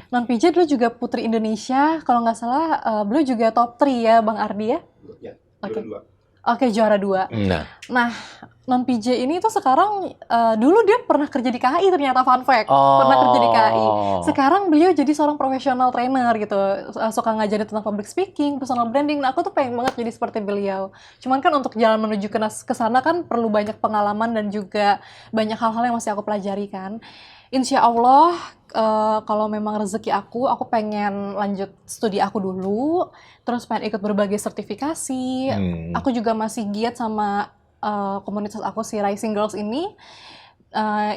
Non PJ dulu juga Putri Indonesia. Kalau nggak salah, beliau juga top 3 ya, Bang Ardi ya? Ya, Oke. juara 2. Oke, juara 2. Nah, Non PJ ini tuh sekarang, dulu dia pernah kerja di KAI ternyata, fun fact. Pernah kerja di KAI. Sekarang beliau jadi seorang professional trainer gitu. Suka ngajarin tentang public speaking, personal branding. Nah, aku tuh pengen banget jadi seperti beliau. Cuman kan untuk jalan menuju ke sana kan perlu banyak pengalaman dan juga banyak hal-hal yang masih aku pelajari kan. Insya Allah, kalau memang rezeki aku pengen lanjut studi aku dulu, terus pengen ikut berbagai sertifikasi. Aku juga masih giat sama komunitas aku si Rising Girls ini.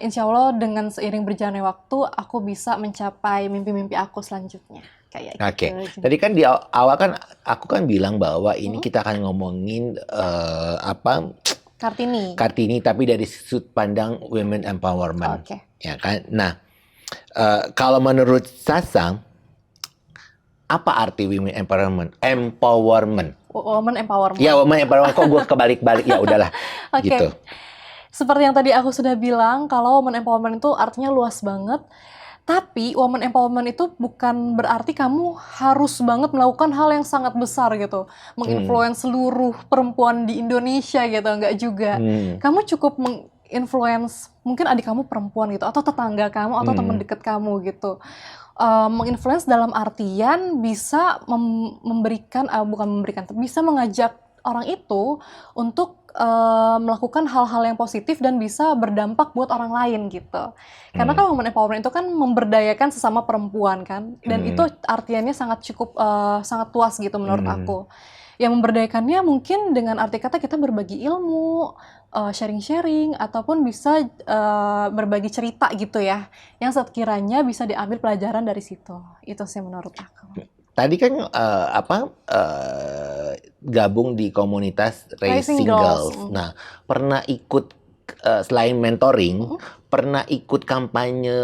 Insya Allah dengan seiring berjalannya waktu, aku bisa mencapai mimpi-mimpi aku selanjutnya. Kayak Oke. gitu. Tadi kan di awal kan aku kan bilang bahwa ini kita akan ngomongin Kartini, tapi dari sudut pandang women empowerment. Oke. Ya kan? Nah, kalau menurut Sasa, apa arti women empowerment? Women empowerment. Ya, women empowerment. Kok gue kebalik-balik? Ya udahlah. Oke. Gitu. Seperti yang tadi aku sudah bilang, kalau women empowerment itu artinya luas banget. Tapi women empowerment itu bukan berarti kamu harus banget melakukan hal yang sangat besar gitu. Menginfluence seluruh perempuan di Indonesia gitu, enggak juga. Kamu cukup menginfluence mungkin adik kamu perempuan gitu, atau tetangga kamu, atau teman dekat kamu gitu. Menginfluence dalam artian bisa bisa mengajak orang itu untuk melakukan hal-hal yang positif dan bisa berdampak buat orang lain gitu. Karena kan women empowerment itu kan memberdayakan sesama perempuan kan, dan itu artiannya sangat luas gitu menurut aku. Yang memberdayakannya mungkin dengan arti kata kita berbagi ilmu, sharing-sharing, ataupun bisa berbagi cerita gitu ya, yang sekiranya bisa diambil pelajaran dari situ. Itu sih menurut aku. Tadi kan gabung di komunitas Rising Girls. Nah, pernah ikut selain mentoring, pernah ikut kampanye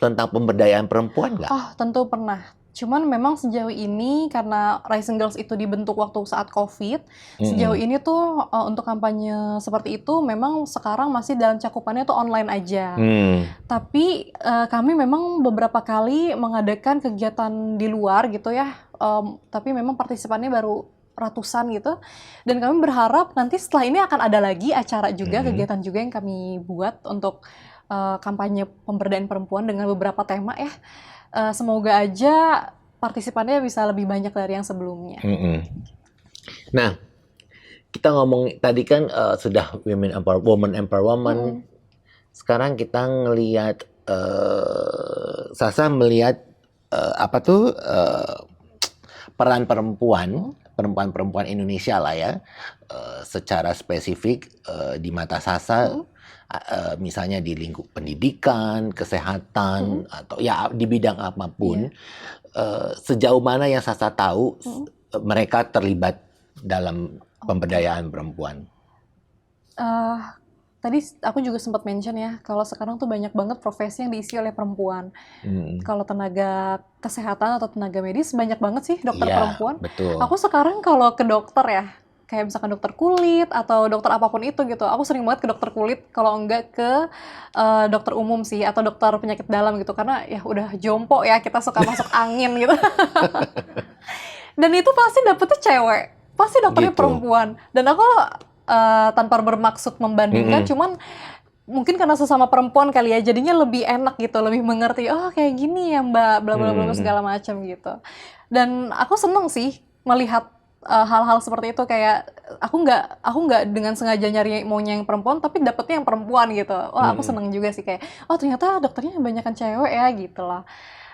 tentang pemberdayaan perempuan nggak? Oh, tentu pernah. Cuman memang sejauh ini karena Rising Girls itu dibentuk waktu saat COVID, sejauh ini tuh untuk kampanye seperti itu memang sekarang masih dalam cakupannya tuh online aja. Tapi kami memang beberapa kali mengadakan kegiatan di luar gitu ya, tapi memang partisipannya baru ratusan gitu. Dan kami berharap nanti setelah ini akan ada lagi acara juga, kegiatan juga yang kami buat untuk kampanye pemberdayaan perempuan dengan beberapa tema ya. Semoga aja partisipannya bisa lebih banyak dari yang sebelumnya. Nah, kita ngomong tadi kan sudah women empowerment. Sekarang kita ngelihat Sasa melihat peran perempuan Indonesia lah ya, secara spesifik di mata Sasa. Misalnya di lingkup pendidikan, kesehatan, atau ya di bidang apapun, sejauh mana yang Sasa tahu mereka terlibat dalam pemberdayaan perempuan? Tadi aku juga sempat mention ya, kalau sekarang tuh banyak banget profesi yang diisi oleh perempuan. Kalau tenaga kesehatan atau tenaga medis banyak banget sih dokter perempuan. Betul. Aku sekarang kalau ke dokter ya, kayak misalkan dokter kulit atau dokter apapun itu gitu, aku sering banget ke dokter kulit, kalau enggak ke dokter umum sih, atau dokter penyakit dalam gitu, karena ya udah jompo ya, kita suka masuk angin gitu. Dan itu pasti dapetnya cewek, pasti dokternya Gitu. perempuan. Dan aku tanpa bermaksud membandingkan, cuman mungkin karena sesama perempuan kali ya, jadinya lebih enak gitu, lebih mengerti, oh kayak gini ya mbak, bla bla bla segala macam gitu. Dan aku seneng sih melihat hal-hal seperti itu kayak aku nggak dengan sengaja nyari maunya yang perempuan tapi dapetnya yang perempuan gitu. Wah, aku seneng juga sih kayak oh ternyata dokternya kebanyakan cewek ya gitu lah.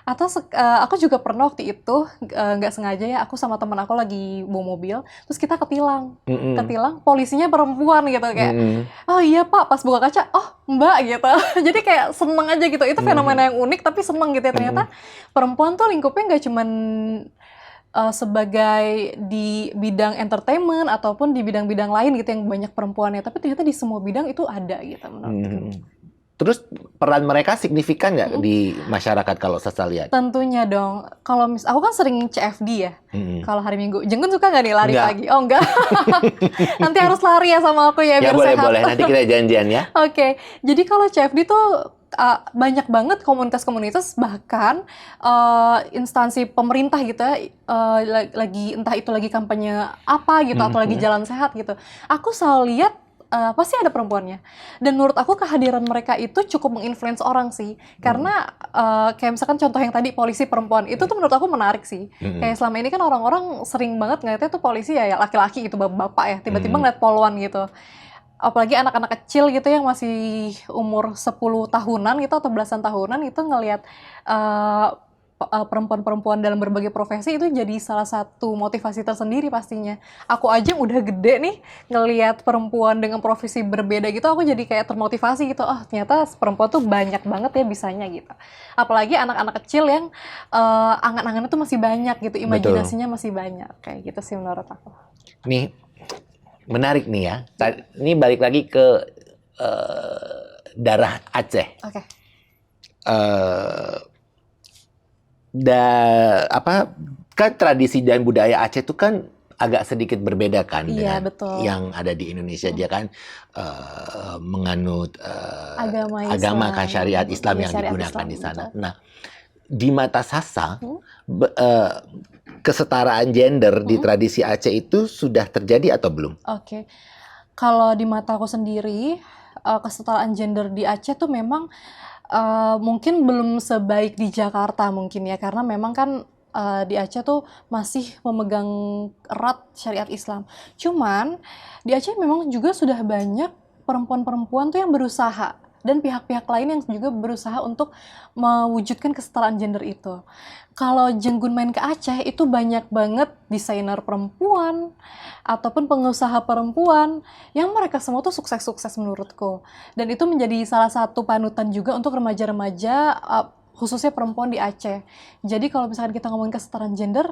Atau aku juga pernah waktu itu nggak sengaja ya aku sama temen aku lagi bawa mobil terus kita ketilang. Ketilang polisinya perempuan gitu kayak oh iya Pak pas buka kaca oh Mbak gitu. Jadi kayak seneng aja gitu. Itu fenomena yang unik tapi seneng gitu ya ternyata perempuan tuh lingkupnya nggak cuman sebagai di bidang entertainment ataupun di bidang-bidang lain gitu yang banyak perempuannya, tapi ternyata di semua bidang itu ada gitu menurutku. Terus peran mereka signifikan nggak di masyarakat kalau Sasa lihat? Tentunya dong. Kalau aku kan sering CFD ya. Kalau hari Minggu, Jenggun suka nggak nih lari Nggak. pagi? Oh enggak. Nanti harus lari ya sama aku ya Ya biar boleh sehat. boleh nanti kita janjian ya. Oke, jadi kalau CFD tuh banyak banget komunitas-komunitas bahkan instansi pemerintah gitu ya lagi entah itu lagi kampanye apa gitu atau lagi jalan sehat gitu. Aku selalu lihat pasti ada perempuannya. Dan menurut aku kehadiran mereka itu cukup menginfluence orang sih. Karena kayak misalkan contoh yang tadi polisi perempuan itu tuh menurut aku menarik sih. Kayak selama ini kan orang-orang sering banget ngeliatnya tuh polisi ya laki-laki gitu bapak-bapak ya tiba-tiba ngeliat poluan gitu. Apalagi anak-anak kecil gitu yang masih umur 10 tahunan gitu atau belasan tahunan itu ngelihat perempuan-perempuan dalam berbagai profesi itu jadi salah satu motivasi tersendiri pastinya. Aku aja yang udah gede nih ngelihat perempuan dengan profesi berbeda gitu aku jadi kayak termotivasi gitu. Oh, ternyata perempuan tuh banyak banget ya bisanya gitu. Apalagi anak-anak kecil yang angan-angannya tuh masih banyak gitu, imajinasinya masih banyak. Kayak gitu sih menurut aku. Nih menarik nih ya. Ini balik lagi ke darah Aceh. Oke. Kan tradisi dan budaya Aceh itu kan agak sedikit berbeda kan Iya, dengan betul. yang ada di Indonesia. Dia kan menganut Agama kan Islam. syariat Islam Iya, yang syariat digunakan Islam, di sana. betul. Nah, di mata Sasa kesetaraan gender di tradisi Aceh itu sudah terjadi atau belum? Oke. Kalau di mata aku sendiri, kesetaraan gender di Aceh tuh memang mungkin belum sebaik di Jakarta mungkin ya, karena memang kan di Aceh tuh masih memegang erat syariat Islam. Cuman di Aceh memang juga sudah banyak perempuan-perempuan tuh yang berusaha dan pihak-pihak lain yang juga berusaha untuk mewujudkan kesetaraan gender itu. Kalau Jenggun main ke Aceh itu banyak banget desainer perempuan ataupun pengusaha perempuan yang mereka semua tuh sukses-sukses menurutku. Dan itu menjadi salah satu panutan juga untuk remaja-remaja khususnya perempuan di Aceh. Jadi kalau misalkan kita ngomongin kesetaraan gender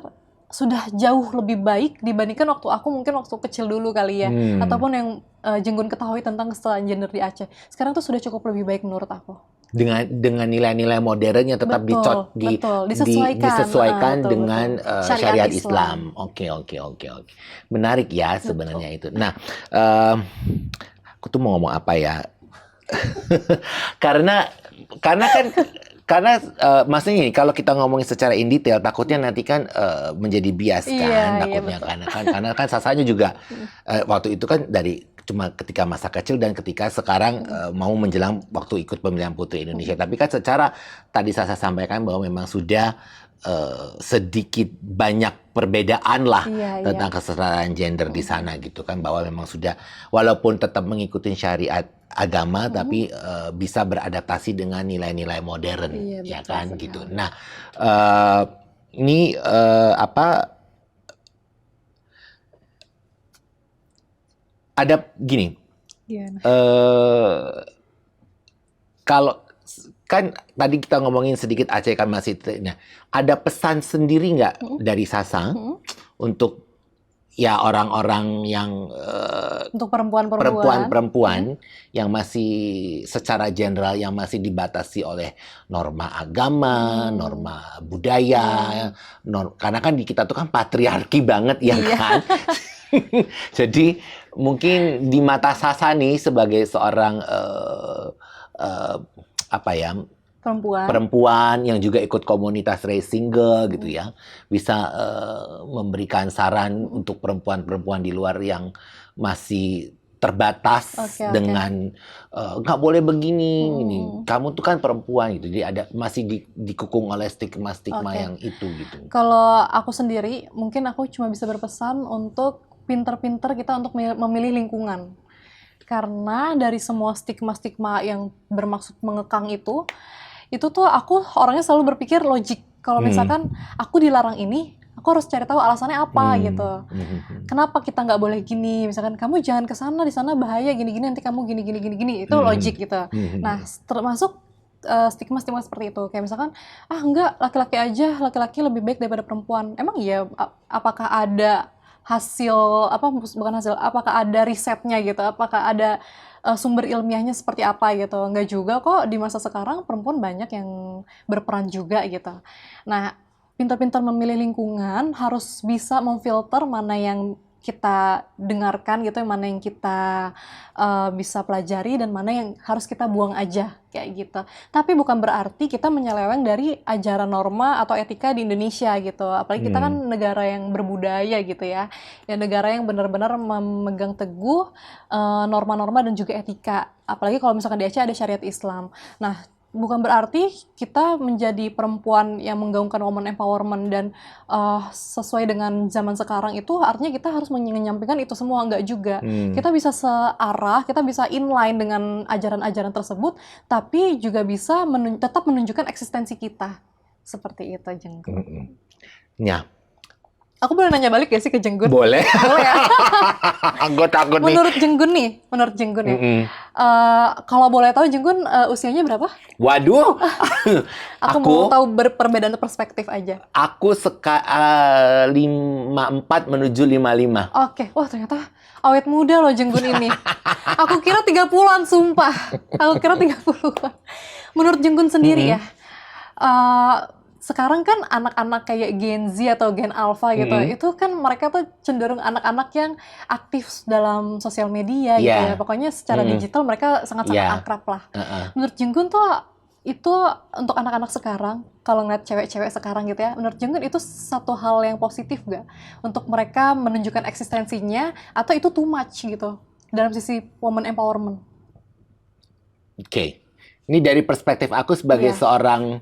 sudah jauh lebih baik dibandingkan waktu aku mungkin waktu kecil dulu kali ya. Ataupun yang Jenggun ketahui tentang kesetaraan gender di Aceh. Sekarang tuh sudah cukup lebih baik menurut aku. Dengan nilai-nilai modern yang tetap disesuaikan betul, dengan betul. Syariat Islam. Oke. Menarik ya sebenarnya itu. Nah, aku tuh mau ngomong apa ya? karena maksudnya ini, kalau kita ngomongin secara in detail takutnya nanti kan menjadi bias kan, takutnya karena kan Sasanya juga waktu itu kan dari cuma ketika masa kecil dan ketika sekarang mau menjelang waktu ikut pemilihan Putri Indonesia. Tapi kan secara tadi Sasa sampaikan bahwa memang sudah sedikit banyak perbedaan lah tentang kesetaraan gender di sana gitu kan, bahwa memang sudah walaupun tetap mengikuti syariat agama tapi bisa beradaptasi dengan nilai-nilai modern ya kan gitu. Nah, ini ada gini, kalau kan tadi kita ngomongin sedikit Aceh kan masih, nah, ada pesan sendiri nggak dari Sasa untuk ya orang-orang yang untuk perempuan-perempuan yang masih secara general yang masih dibatasi oleh norma agama, norma budaya, karena kan di kita tuh kan patriarki banget ya kan. Jadi mungkin di mata Sasa nih sebagai seorang perempuan yang juga ikut komunitas Raise Single gitu ya, bisa memberikan saran untuk perempuan-perempuan di luar yang masih terbatas Oke. dengan nggak boleh begini, ini. Hmm. Kamu tuh kan perempuan gitu, jadi masih dikukung oleh stigma-stigma Oke. yang itu gitu. Kalau aku sendiri, mungkin aku cuma bisa berpesan untuk pinter-pinter kita untuk memilih lingkungan. Karena dari semua stigma-stigma yang bermaksud mengekang itu tuh aku orangnya selalu berpikir logik. Kalau misalkan aku dilarang ini, aku harus cari tahu alasannya apa gitu. Kenapa kita nggak boleh gini? Misalkan kamu jangan ke sana, di sana bahaya gini-gini, nanti kamu gini. Itu logik gitu. Nah, termasuk stigma-stigma seperti itu. Kayak misalkan, enggak, laki-laki aja, laki-laki lebih baik daripada perempuan. Emang iya, apakah ada hasil, bukan hasil, apakah ada risetnya gitu? Apakah ada sumber ilmiahnya seperti apa gitu? Enggak juga kok, di masa sekarang perempuan banyak yang berperan juga gitu. Nah, pintar-pintar memilih lingkungan, harus bisa memfilter mana yang kita dengarkan gitu, mana yang kita bisa pelajari dan mana yang harus kita buang aja kayak gitu. Tapi bukan berarti kita menyeleweng dari ajaran norma atau etika di Indonesia gitu. Apalagi kita kan negara yang berbudaya gitu ya. Ya negara yang benar-benar memegang teguh norma-norma dan juga etika. Apalagi kalau misalkan di Aceh ada syariat Islam. Nah, bukan berarti kita menjadi perempuan yang menggaungkan woman empowerment dan sesuai dengan zaman sekarang itu artinya kita harus menyampaikan itu semua, enggak juga. Kita bisa searah, kita bisa inline dengan ajaran-ajaran tersebut, tapi juga bisa tetap menunjukkan eksistensi kita. Seperti itu, Jenggun. Ya. Aku boleh nanya balik ya sih ke Jenggun? Boleh. Boleh ya? Gue takut nih. Menurut Jenggun ya. Kalau boleh tahu Jenggun usianya berapa? Waduh. Aku mau tahu perbedaan perspektif aja. Aku 54 menuju 55. Oke. Wah, ternyata awet muda loh Jenggun ini. Aku kira 30-an, sumpah. Aku kira 30-an. Menurut Jenggun sendiri ya, sekarang kan anak-anak kayak Gen Z atau Gen Alpha gitu, itu kan mereka tuh cenderung anak-anak yang aktif dalam sosial media gitu ya. Pokoknya secara digital mereka sangat-sangat akrab lah. Menurut Jenggun tuh itu untuk anak-anak sekarang, kalau ngeliat cewek-cewek sekarang gitu ya, menurut Jenggun itu satu hal yang positif gak? Untuk mereka menunjukkan eksistensinya, atau itu too much gitu dalam sisi woman empowerment? Oke. Ini dari perspektif aku sebagai seorang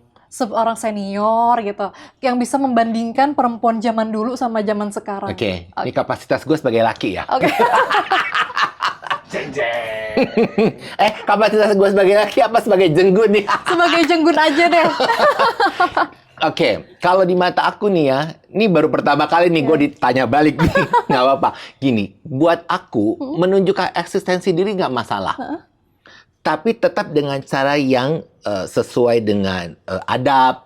senior gitu, yang bisa membandingkan perempuan zaman dulu sama zaman sekarang. Oke. Ini kapasitas gue sebagai laki ya. Oke. Kapasitas gue sebagai laki apa sebagai Jenggun nih? Sebagai Jenggun aja deh. Oke, kalau di mata aku nih ya, ini baru pertama kali nih gue ditanya balik nih, nggak apa-apa. Gini, buat aku menunjukkan eksistensi diri nggak masalah. Tapi tetap dengan cara yang sesuai dengan adab,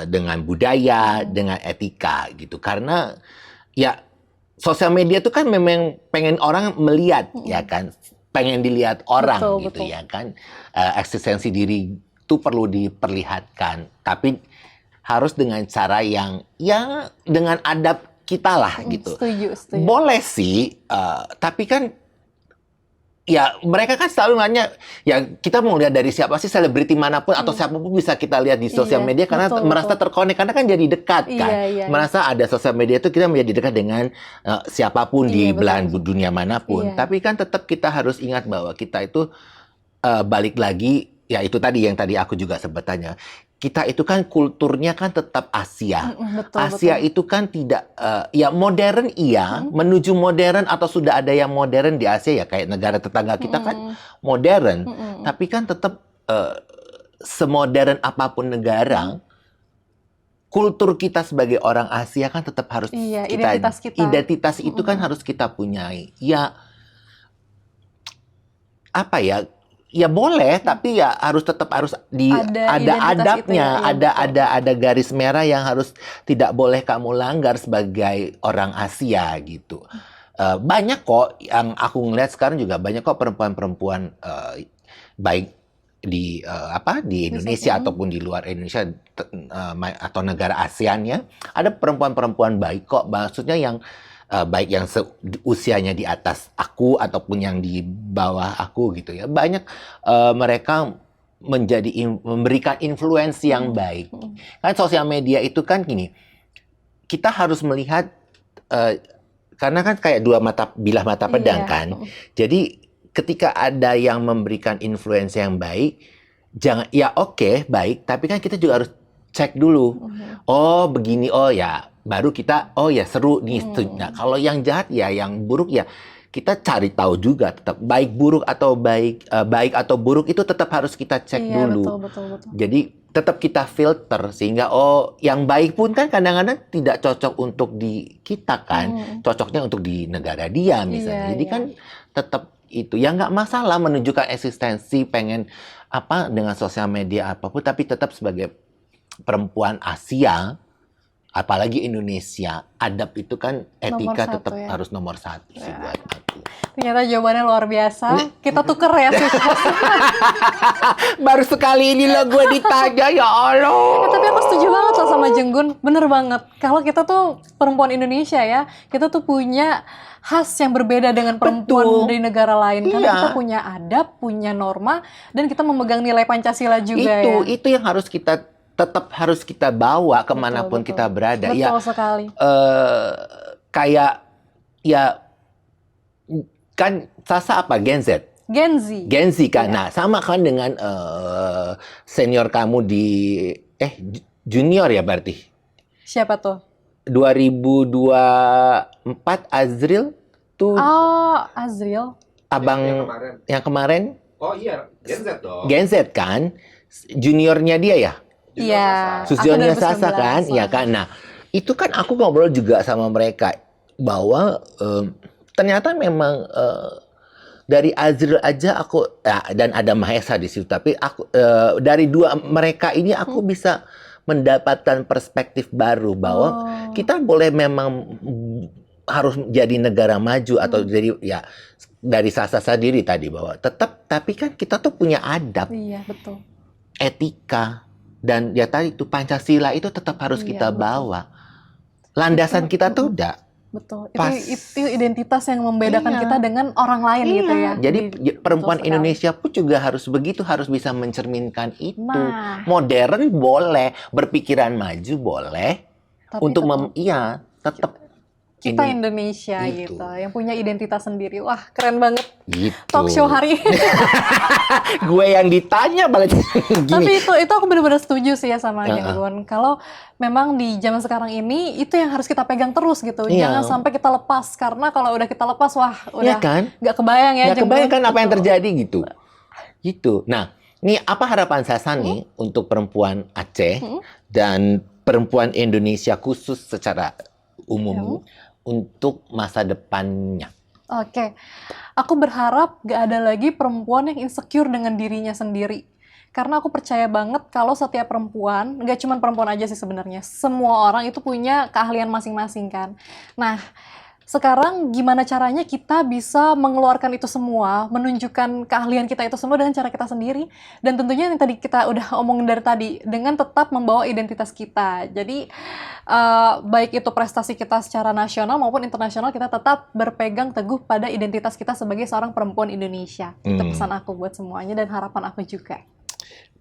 dengan budaya, dengan etika gitu. Karena ya sosial media itu kan memang pengen orang melihat, ya kan, pengen dilihat orang gitu. Ya kan. Eksistensi diri itu perlu diperlihatkan, tapi harus dengan cara yang ya dengan adab kita lah gitu. Setuju. Boleh sih, tapi kan ya, mereka kan selalu nanya, ya kita mau lihat dari siapa sih, selebriti manapun atau siapapun bisa kita lihat di sosial media karena merasa terkonek, karena kan jadi dekat kan. Merasa ada sosial media itu kita menjadi dekat dengan siapapun di belahan dunia manapun. Tapi kan tetap kita harus ingat bahwa kita itu balik lagi, ya itu tadi yang tadi aku juga sempat tanya. Kita itu kan kulturnya kan tetap Asia. Asia itu kan tidak, ya modern iya, menuju modern atau sudah ada yang modern di Asia ya kayak negara tetangga kita kan modern. Tapi kan tetap semodern apapun negara, kultur kita sebagai orang Asia kan tetap harus identitas kita. Identitas itu kan harus kita punyai. Ya apa ya? Ya boleh, tapi ya tetap harus ada adabnya, ada garis merah yang harus tidak boleh kamu langgar sebagai orang Asia gitu. Banyak kok yang aku ngeliat sekarang juga banyak kok perempuan-perempuan baik di Indonesia ataupun di luar Indonesia atau negara ASEAN ya, ada perempuan-perempuan baik kok, maksudnya yang baik yang usianya di atas aku ataupun yang di bawah aku gitu ya. Banyak mereka memberikan influence yang baik. Kan sosial media itu kan gini, kita harus melihat karena kan kayak bilah mata pedang Iya. kan. Jadi ketika ada yang memberikan influence yang baik, jangan ya oke, baik, tapi kan kita juga harus cek dulu. Oh, begini, oh ya, baru kita oh ya seru nih. Nah, kalau yang jahat ya, yang buruk ya kita cari tahu juga tetap baik atau buruk itu tetap harus kita cek Iya, dulu. betul. Jadi tetap kita filter sehingga oh yang baik pun kan kadang-kadang tidak cocok untuk di kita kan, cocoknya untuk di negara dia misalnya. Iya, Jadi iya. kan tetap itu ya nggak masalah menunjukkan eksistensi pengen apa dengan sosial media apapun, tapi tetap sebagai perempuan Asia, apalagi Indonesia, adab itu kan etika Nomor tetap satu ya. harus nomor satu sih Ya. buat aku. Ternyata jawabannya luar biasa. Kita tuker ya situasi. Baru sekali ini loh gue ditanya, ya Allah. Tapi aku setuju banget loh sama Jenggun, bener banget. Kalau kita tuh perempuan Indonesia ya, kita tuh punya khas yang berbeda dengan perempuan Betul. dari negara lain. Karena Iya. kita punya adab, punya norma, dan kita memegang nilai Pancasila juga ya. Itu yang harus kita tetap harus kita bawa kemanapun Betul. kita berada. Betul Ya sekali. kayak ya kan Sasa apa Gen Z? Gen Z. Gen Z kan. Iya. Nah, sama kan dengan senior kamu di junior ya berarti. Siapa tuh? 2024 Azril tuh Oh, Azril. abang yang kemarin Oh iya, Gen Z dong. Gen Z kan. Juniornya dia ya? Iya. Juniornya aku Sasa 2019, kan? Ya kan. Nah, itu kan aku ngobrol juga sama mereka bahwa ternyata memang dari Azril aja aku dan ada Mahesa di situ, tapi aku dari dua mereka ini aku bisa mendapatkan perspektif baru bahwa kita boleh memang harus jadi negara maju atau jadi ya dari Sasa sendiri tadi bahwa tetap tapi kan kita tuh punya adab, Iya, betul. etika dan ya tadi itu Pancasila itu tetap harus Iya, kita betul. bawa. Landasan kita tuh udah Betul. Pas. Itu identitas yang membedakan Iya. kita dengan orang lain gitu ya. Jadi perempuan betul sekali. Indonesia pun juga harus begitu, harus bisa mencerminkan itu. Nah. Modern boleh, berpikiran maju boleh, Tapi untuk tetap tetap kita ini- Indonesia itu. gitu, yang punya identitas sendiri. Wah, keren banget gitu. talk show hari ini. Gue yang ditanya balik Tapi gini. itu aku benar-benar setuju sih ya sama Heeh. Jenggon. Kalau memang di zaman sekarang ini itu yang harus kita pegang terus gitu. Iya. Jangan sampai kita lepas karena kalau udah kita lepas wah Iya udah kan? nggak kebayang ya. Ya kebayang kan apa yang Betul. terjadi gitu. Gitu. Nah, nih apa harapan Sasa nih untuk perempuan Aceh dan perempuan Indonesia khusus secara umum untuk masa depannya? Oke, aku berharap gak ada lagi perempuan yang insecure dengan dirinya sendiri. Karena aku percaya banget kalau setiap perempuan, gak cuma perempuan aja sih sebenarnya, semua orang itu punya keahlian masing-masing kan. Nah, sekarang gimana caranya kita bisa mengeluarkan itu semua, menunjukkan keahlian kita itu semua dengan cara kita sendiri. Dan tentunya yang tadi kita udah omongin dari tadi, dengan tetap membawa identitas kita. Jadi, baik itu prestasi kita secara nasional maupun internasional, kita tetap berpegang teguh pada identitas kita sebagai seorang perempuan Indonesia. Itu pesan aku buat semuanya dan harapan aku juga.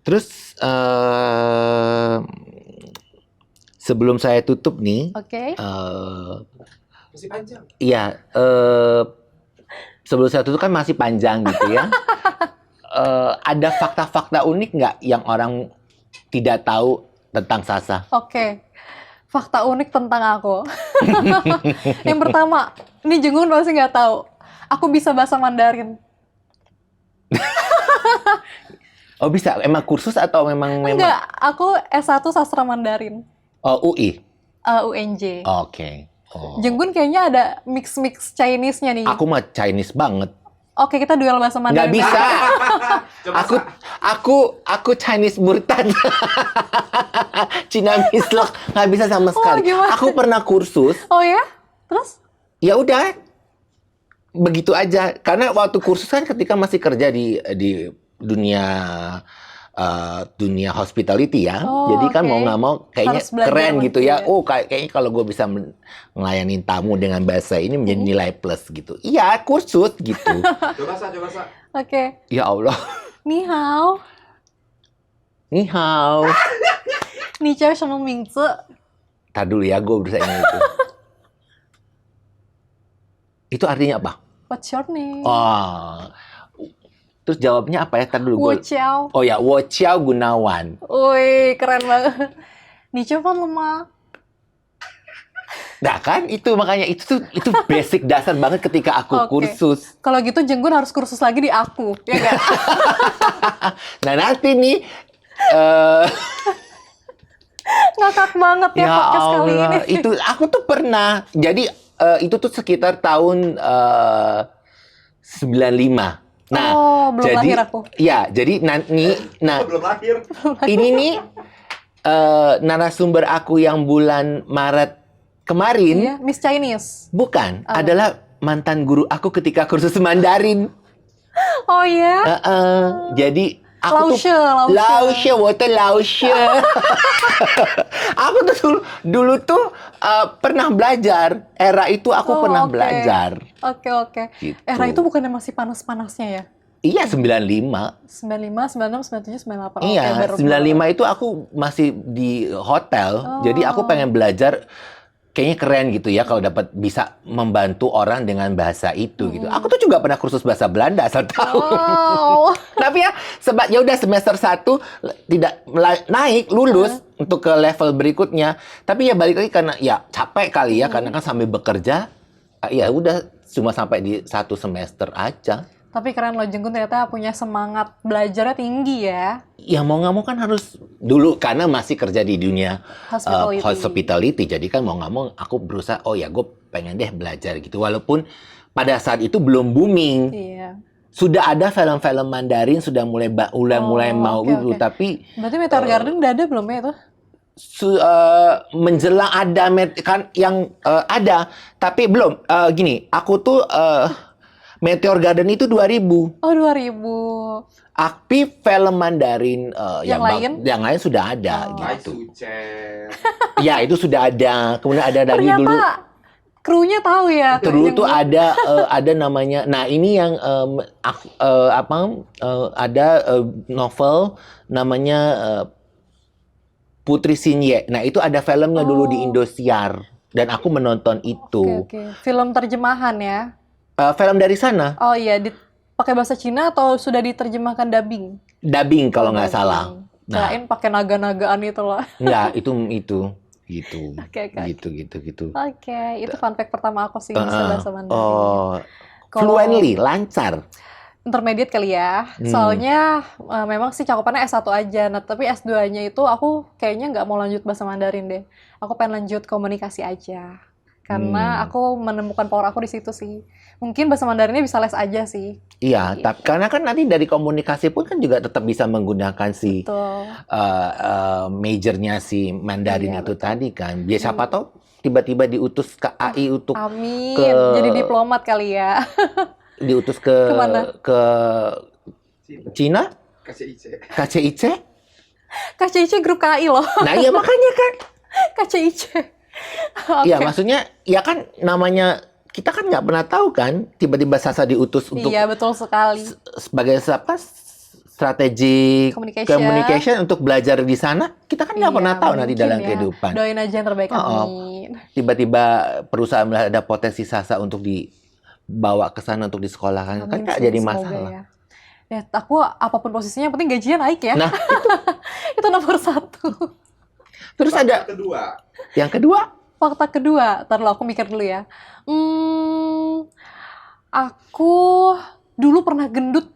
Terus sebelum saya tutup nih, Oke. Masih panjang. iya sebelum saya tutup kan masih panjang gitu ya. Ada fakta-fakta unik nggak yang orang tidak tahu tentang Sasa? Oke. Fakta unik tentang aku. Yang pertama, ini Jenggun pasti nggak tahu. Aku bisa bahasa Mandarin. Oh bisa, emang kursus atau memang Enggak, aku S1 Sastra Mandarin. Oh UI? UNJ. Oke. Oh. Jenggun kayaknya ada mix-mix Chinese-nya nih. Aku mah Chinese banget. Oke, kita duel bahasa Nggak Mandarin. bisa. Coba Aku Chinese murtad. Cina mislak nggak bisa sama sekali. gimana? Aku pernah kursus. Oh ya? Terus? Ya udah, begitu aja. Karena waktu kursus kan ketika masih kerja di dunia hospitality ya. Oh, Jadi kan oke. mau nggak mau kayaknya Harus belajar keren gitu lebih ya. ya. Oh kayaknya kalau gue bisa ngelayanin tamu dengan bahasa ini menjadi nilai plus gitu. Iya kursus gitu. coba Sa. Oke. Ya Allah. Ni hao. Ni hao. Ni jiao sheng mingzi? Tar dulu ya gue berusaha ini itu. Itu artinya apa? What's your name? Oh. Terus jawabnya apa ya? Tadi dulu Wu gue. Chiao. Oh ya, Wo Chiao Gunawan. Wih, keren banget. Nicho kan lemah. Nah kan itu makanya itu basic dasar banget ketika aku Oke. kursus. Kalau gitu Jenggun harus kursus lagi di aku, ya nggak? Nah nanti nih Ngakak banget ya, ya podcast kali ini. Allah, itu aku tuh pernah. Jadi itu tuh sekitar tahun 95. Nah, Oh, belum jadi lahir aku. ya, jadi nah Belum lahir. ini nih narasumber aku yang bulan Maret kemarin Iya, Miss Chinese. bukan, Apa? adalah mantan guru aku ketika kursus Mandarin. Oh iya? Jadi aku tuh Laushe. water laushe. Aku tuh dulu tuh pernah belajar. Era itu aku Oh, pernah oke. belajar. Oke. Gitu. Era itu bukannya masih panas-panasnya ya? Iya, 95. 95, 96, 97, 98. Iya, Oke, baru 95 itu aku masih di hotel. Jadi aku Oh. pengen belajar. Kayaknya keren gitu ya kalau dapat bisa membantu orang dengan bahasa itu gitu. Aku tuh juga pernah kursus bahasa Belanda asal tahu. Wow. Tapi ya ya udah semester 1 tidak naik lulus untuk ke level berikutnya. Tapi ya balik lagi karena ya capek kali ya karena kan sambil bekerja. Ya udah cuma sampai di 1 semester aja. Tapi keren loh, Jenggun ternyata punya semangat belajarnya tinggi ya. Ya mau nggak mau kan harus dulu karena masih kerja di dunia hospitality. Jadi kan mau nggak mau aku berusaha, oh ya gue pengen deh belajar gitu. Walaupun pada saat itu belum booming. Iya. Sudah ada film-film Mandarin sudah mulai mau oke, gitu, oke. tapi Berarti Meteor Garden udah ada belum ya itu? menjelang ada kan yang ada, tapi belum. Gini, aku tuh Meteor Garden itu 2000. Oh, 2000. Tapi film Mandarin Yang lain? Sudah ada Hai gitu. Sucen. Ya, itu sudah ada. Kemudian ada lagi Ternyata dulu. krunya tahu ya. Dulu tuh Jenggun. ada namanya. Nah, ini yang ada novel namanya Putri Sinye. Nah, itu ada filmnya dulu di Oh. Indosiar dan aku menonton itu. Oke. Film terjemahan ya. Film dari sana, Oh iya, pakai bahasa Cina atau sudah diterjemahkan dubbing? dubbing kalau Oh, nggak dubbing. salah. Nah, Kirain pakai naga-nagaan itu loh. nggak itu gitu. Oke. Gitu. Oke, itu fun fact pertama aku sih bisa bahasa Mandarin. Oh, Kalau fluently, lancar. intermediate kali ya. Soalnya memang sih cakupannya S1 aja. Nah, tapi S2-nya itu aku kayaknya nggak mau lanjut bahasa Mandarin deh. Aku pengen lanjut komunikasi aja. Karena aku menemukan power aku di situ sih. Mungkin bahasa Mandarinnya bisa les aja sih. Iya, Gitu. tapi karena kan nanti dari komunikasi pun kan juga tetap bisa menggunakan si Betul. majornya si Mandarin Iya, itu betul. tadi kan. Biar siapa tahu tiba-tiba diutus ke AI untuk Amin. ke- Jadi diplomat kali ya. diutus ke Kemana? Cina, KCIC. KCIC. KCIC grup KI loh. Nah, iya makanya kan. KCIC. Oke. Iya, maksudnya ya kan namanya kita kan nggak pernah tahu kan tiba-tiba Sasa diutus untuk Iya, betul sekali. sebagai apa strategic communication untuk belajar di sana, kita kan nggak Iya, pernah tahu nanti mungkin dalam ya. kehidupan. Doain aja yang terbaik, Oh, amin. Tiba-tiba perusahaan melihat ada potensi Sasa untuk dibawa ke sana untuk disekolahkan, kan Amin nggak sih, jadi semoga masalah. ya. Ya, aku apapun posisinya, yang penting gajinya naik ya. Nah, Itu nomor 1. terus ada Kedua. yang kedua, Fakta kedua, ntar dulu aku mikir dulu ya. Aku dulu pernah gendut.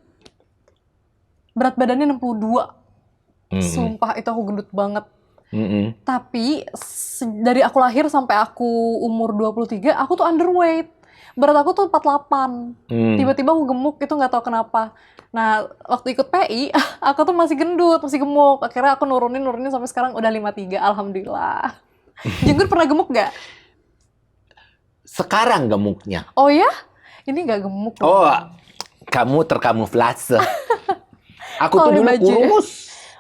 Berat badannya 62. Sumpah, itu aku gendut banget. Tapi dari aku lahir sampai aku umur 23, aku tuh underweight. Berat aku tuh 48. Tiba-tiba aku gemuk, itu nggak tahu kenapa. Nah, waktu ikut PI, aku tuh masih gendut, masih gemuk. Akhirnya aku nurunin sampai sekarang udah 53, alhamdulillah. Jenggur pernah gemuk nggak? Sekarang gemuknya. Oh ya? Ini nggak gemuk loh. Oh, kamu terkamuflase. Aku tuh Pakai dulu baju ya? kurus.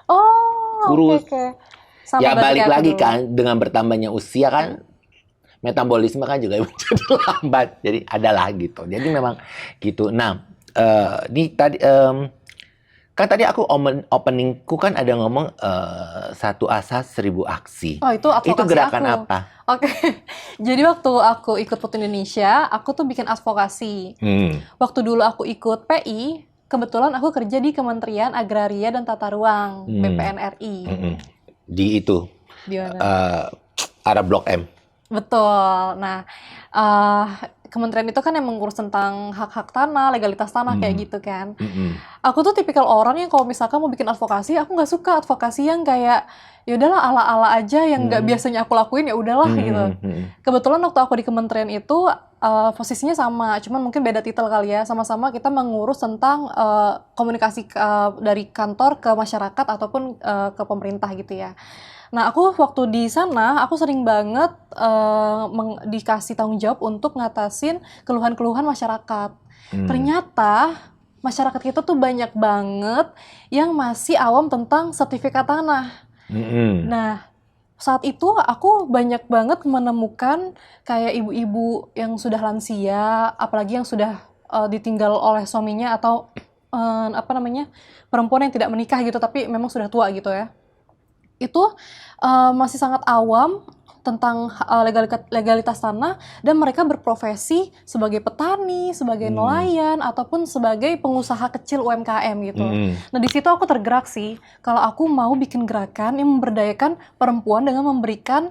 Oh, Kurus. oke. Sama Ya berarti balik kayak aku lagi dulu. kan dengan bertambahnya usia kan metabolisme kan juga menjadi lambat. Jadi adalah gitu. Jadi memang gitu. Nah, ini tadi Kan tadi aku openingku kan ada ngomong satu asa 1000 aksi. Oh, itu advokasi Itu gerakan aku. apa? Oke, jadi waktu aku ikut Putri Indonesia, aku tuh bikin advokasi. Waktu dulu aku ikut PI, kebetulan aku kerja di Kementerian Agraria dan Tata Ruang, BPN RI. Di itu, Di mana? arah Blok M. Betul. Nah, kementerian itu kan yang mengurus tentang hak-hak tanah, legalitas tanah kayak gitu kan. Aku tuh tipikal orang yang kalau misalkan mau bikin advokasi, aku nggak suka advokasi yang kayak ya udahlah ala-ala aja yang nggak biasanya aku lakuin, ya udahlah gitu. Kebetulan waktu aku di kementerian itu posisinya sama, cuman mungkin beda titel kali ya. Sama-sama kita mengurus tentang komunikasi dari kantor ke masyarakat ataupun ke pemerintah gitu ya. Nah, aku waktu di sana, aku sering banget dikasih tanggung jawab untuk ngatasin keluhan-keluhan masyarakat. Ternyata masyarakat kita tuh banyak banget yang masih awam tentang sertifikat tanah. Nah, saat itu aku banyak banget menemukan kayak ibu-ibu yang sudah lansia, apalagi yang sudah ditinggal oleh suaminya atau perempuan yang tidak menikah gitu, tapi memang sudah tua gitu ya. Itu masih sangat awam tentang legalitas tanah, dan mereka berprofesi sebagai petani, sebagai nelayan, ataupun sebagai pengusaha kecil UMKM gitu. Nah, di situ aku tergerak sih, kalau aku mau bikin gerakan yang memberdayakan perempuan dengan memberikan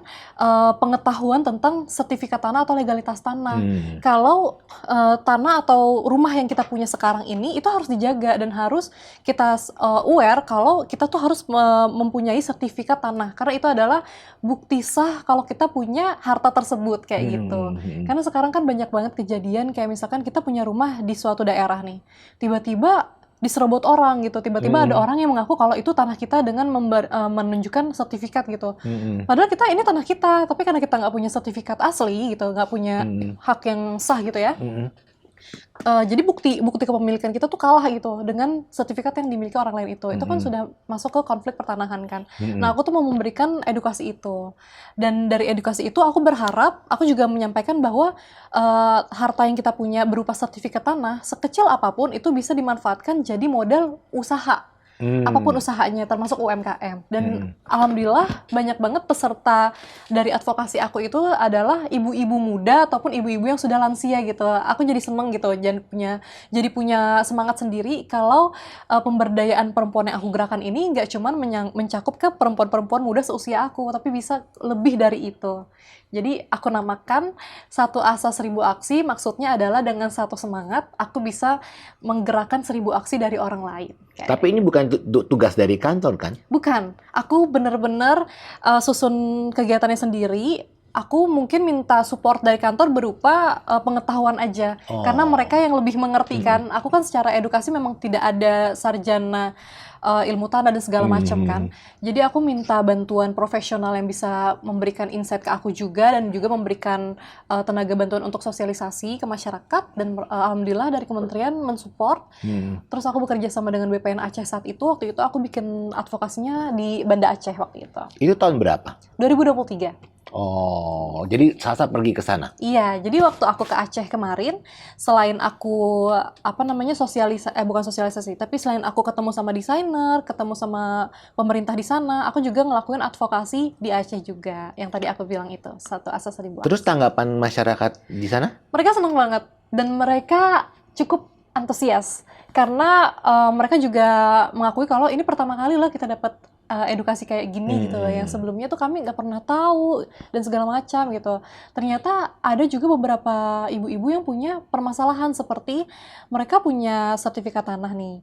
pengetahuan tentang sertifikat tanah atau legalitas tanah. Kalau tanah atau rumah yang kita punya sekarang ini, itu harus dijaga dan harus kita aware kalau kita tuh harus mempunyai sertifikat tanah, karena itu adalah bukti sah kalau kita punya harta tersebut kayak gitu. Karena sekarang kan banyak banget kejadian kayak misalkan kita punya rumah di suatu daerah nih, tiba-tiba diserobot orang gitu, tiba-tiba ada orang yang mengaku kalau itu tanah kita dengan menunjukkan sertifikat gitu. Padahal ini tanah kita, tapi karena kita nggak punya sertifikat asli gitu, nggak punya hak yang sah gitu ya. Jadi bukti kepemilikan kita tuh kalah gitu dengan sertifikat yang dimiliki orang lain itu. Itu kan sudah masuk ke konflik pertanahan kan. Nah, aku tuh mau memberikan edukasi itu. Dan dari edukasi itu aku berharap, aku juga menyampaikan bahwa harta yang kita punya berupa sertifikat tanah, sekecil apapun itu bisa dimanfaatkan jadi modal usaha. Apapun usahanya, termasuk UMKM. Dan alhamdulillah banyak banget peserta dari advokasi aku itu adalah ibu-ibu muda ataupun ibu-ibu yang sudah lansia gitu. Aku jadi seneng gitu, jadi punya semangat sendiri kalau pemberdayaan perempuan yang aku gerakan ini nggak cuman mencakup ke perempuan-perempuan muda seusia aku, tapi bisa lebih dari itu. Jadi aku namakan satu asa 1000 aksi, maksudnya adalah dengan satu semangat aku bisa menggerakkan 1000 aksi dari orang lain. Tapi ini bukan tugas dari kantor kan? Bukan, aku bener-bener susun kegiatannya sendiri. Aku mungkin minta support dari kantor berupa pengetahuan aja, karena mereka yang lebih mengerti kan. Aku kan secara edukasi memang tidak ada sarjana ilmu tanah dan segala macam kan. Jadi aku minta bantuan profesional yang bisa memberikan insight ke aku juga, dan juga memberikan tenaga bantuan untuk sosialisasi ke masyarakat, dan alhamdulillah dari kementerian mensupport. Terus aku bekerja sama dengan BPN Aceh saat itu. Waktu itu aku bikin advokasinya di Banda Aceh waktu itu. Itu tahun berapa? 2023. Oh, jadi Salsa pergi ke sana? Iya, jadi waktu aku ke Aceh kemarin, selain aku bukan sosialisasi, tapi selain aku ketemu sama desainer, ketemu sama pemerintah di sana, aku juga ngelakuin advokasi di Aceh juga, yang tadi aku bilang itu, satu asa 1000 Terus tanggapan masyarakat di sana? Mereka senang banget, dan mereka cukup antusias, karena mereka juga mengakui kalau ini pertama kali lah kita dapat edukasi kayak gini gitu, yang sebelumnya tuh kami nggak pernah tahu dan segala macam gitu. Ternyata ada juga beberapa ibu-ibu yang punya permasalahan seperti mereka punya sertifikat tanah nih.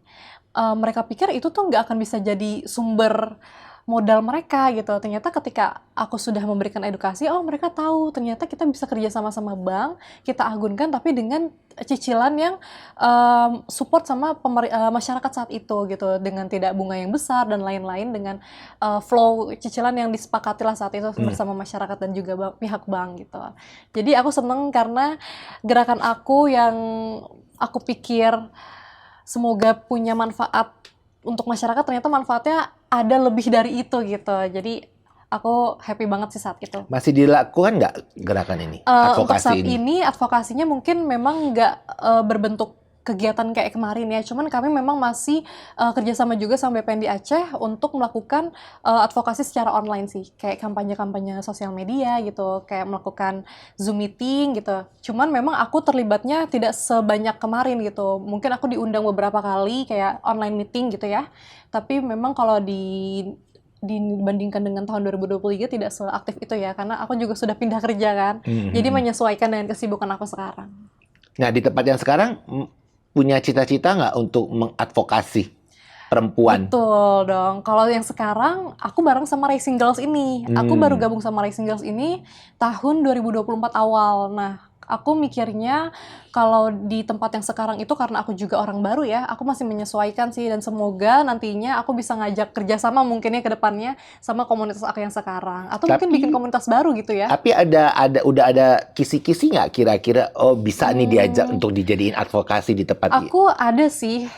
Mereka pikir itu tuh nggak akan bisa jadi sumber modal mereka gitu. Ternyata ketika aku sudah memberikan edukasi, mereka tahu ternyata kita bisa kerja sama bank, kita agunkan tapi dengan cicilan yang support sama masyarakat saat itu gitu, dengan tidak bunga yang besar dan lain-lain, dengan flow cicilan yang disepakati lah saat itu bersama masyarakat dan juga pihak bank gitu. Jadi aku seneng karena gerakan aku yang aku pikir semoga punya manfaat untuk masyarakat, ternyata manfaatnya ada lebih dari itu gitu. Jadi aku happy banget sih saat itu. Masih dilakukan nggak gerakan ini? Untuk saat ini advokasinya mungkin memang nggak berbentuk kegiatan kayak kemarin ya. Cuman kami memang masih kerjasama juga sama BPN di Aceh untuk melakukan advokasi secara online sih. Kayak kampanye-kampanye sosial media gitu, kayak melakukan Zoom meeting gitu. Cuman memang aku terlibatnya tidak sebanyak kemarin gitu. Mungkin aku diundang beberapa kali kayak online meeting gitu ya. Tapi memang kalau dibandingkan dengan tahun 2023 tidak seaktif itu ya, karena aku juga sudah pindah kerja kan. Jadi menyesuaikan dengan kesibukan aku sekarang. Nah, di tempat yang sekarang punya cita-cita nggak untuk mengadvokasi perempuan? Betul dong. Kalau yang sekarang aku bareng sama Rising Girls ini. Aku baru gabung sama Rising Girls ini tahun 2024 awal. Nah, aku mikirnya kalau di tempat yang sekarang itu karena aku juga orang baru ya, aku masih menyesuaikan sih, dan semoga nantinya aku bisa ngajak kerjasama mungkinnya ke depannya sama komunitas aku yang sekarang, atau mungkin bikin komunitas baru gitu ya. Tapi udah ada kisi-kisi nggak kira-kira bisa nih diajak untuk dijadiin advokasi di tempat ini? Aku ada sih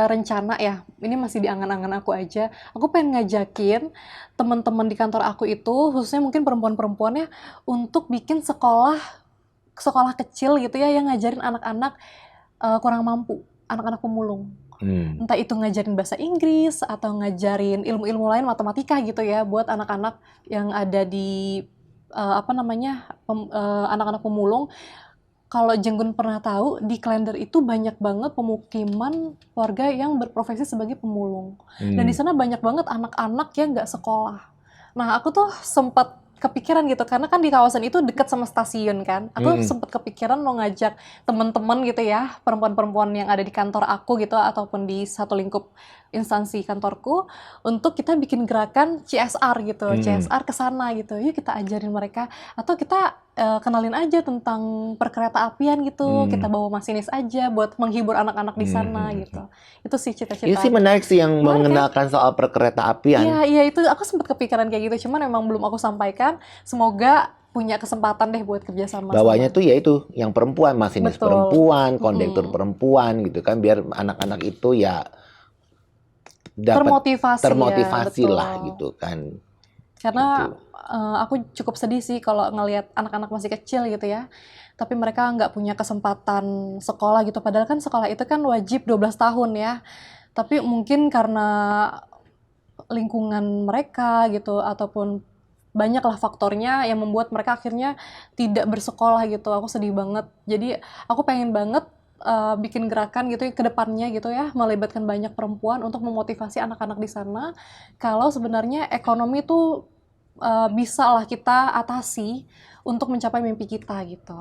rencana ya, ini masih di angan-angan aku aja. Aku pengen ngajakin teman-teman di kantor aku itu, khususnya mungkin perempuan-perempuannya, untuk bikin sekolah kecil gitu ya yang ngajarin anak-anak kurang mampu, anak-anak pemulung. Entah itu ngajarin bahasa Inggris atau ngajarin ilmu-ilmu lain, matematika gitu ya, buat anak-anak yang ada di anak-anak pemulung. Kalau Jenggun pernah tahu, di Klender itu banyak banget pemukiman warga yang berprofesi sebagai pemulung. Dan di sana banyak banget anak-anak yang nggak sekolah. Nah, aku tuh sempat kepikiran gitu, karena kan di kawasan itu dekat sama stasiun kan. Aku sempat kepikiran mau ngajak teman-teman gitu ya, perempuan-perempuan yang ada di kantor aku gitu, ataupun di satu lingkup instansi kantorku, untuk kita bikin gerakan CSR gitu, CSR ke sana gitu. Yuk kita ajarin mereka, atau kita kenalin aja tentang perkereta apian gitu, kita bawa masinis aja buat menghibur anak-anak di sana gitu. Itu sih cita-cita. Ini sih menarik sih yang mengenalkan soal perkereta apian. Iya, itu aku sempat kepikiran kayak gitu, cuman memang belum aku sampaikan. Semoga punya kesempatan deh buat kerjasama. Bawahnya tuh ya itu yang perempuan, masinis Betul. perempuan, kondektur perempuan gitu kan, biar anak-anak itu ya dapat termotivasi betul. lah gitu kan. Karena aku cukup sedih sih kalau ngelihat anak-anak masih kecil gitu ya, tapi mereka nggak punya kesempatan sekolah gitu. Padahal kan sekolah itu kan wajib 12 tahun ya. Tapi mungkin karena lingkungan mereka gitu, ataupun banyaklah faktornya yang membuat mereka akhirnya tidak bersekolah gitu. Aku sedih banget. Jadi aku pengen banget bikin gerakan gitu ke depannya gitu ya, melibatkan banyak perempuan untuk memotivasi anak-anak di sana. Kalau sebenarnya ekonomi tuh bisa lah kita atasi untuk mencapai mimpi kita gitu.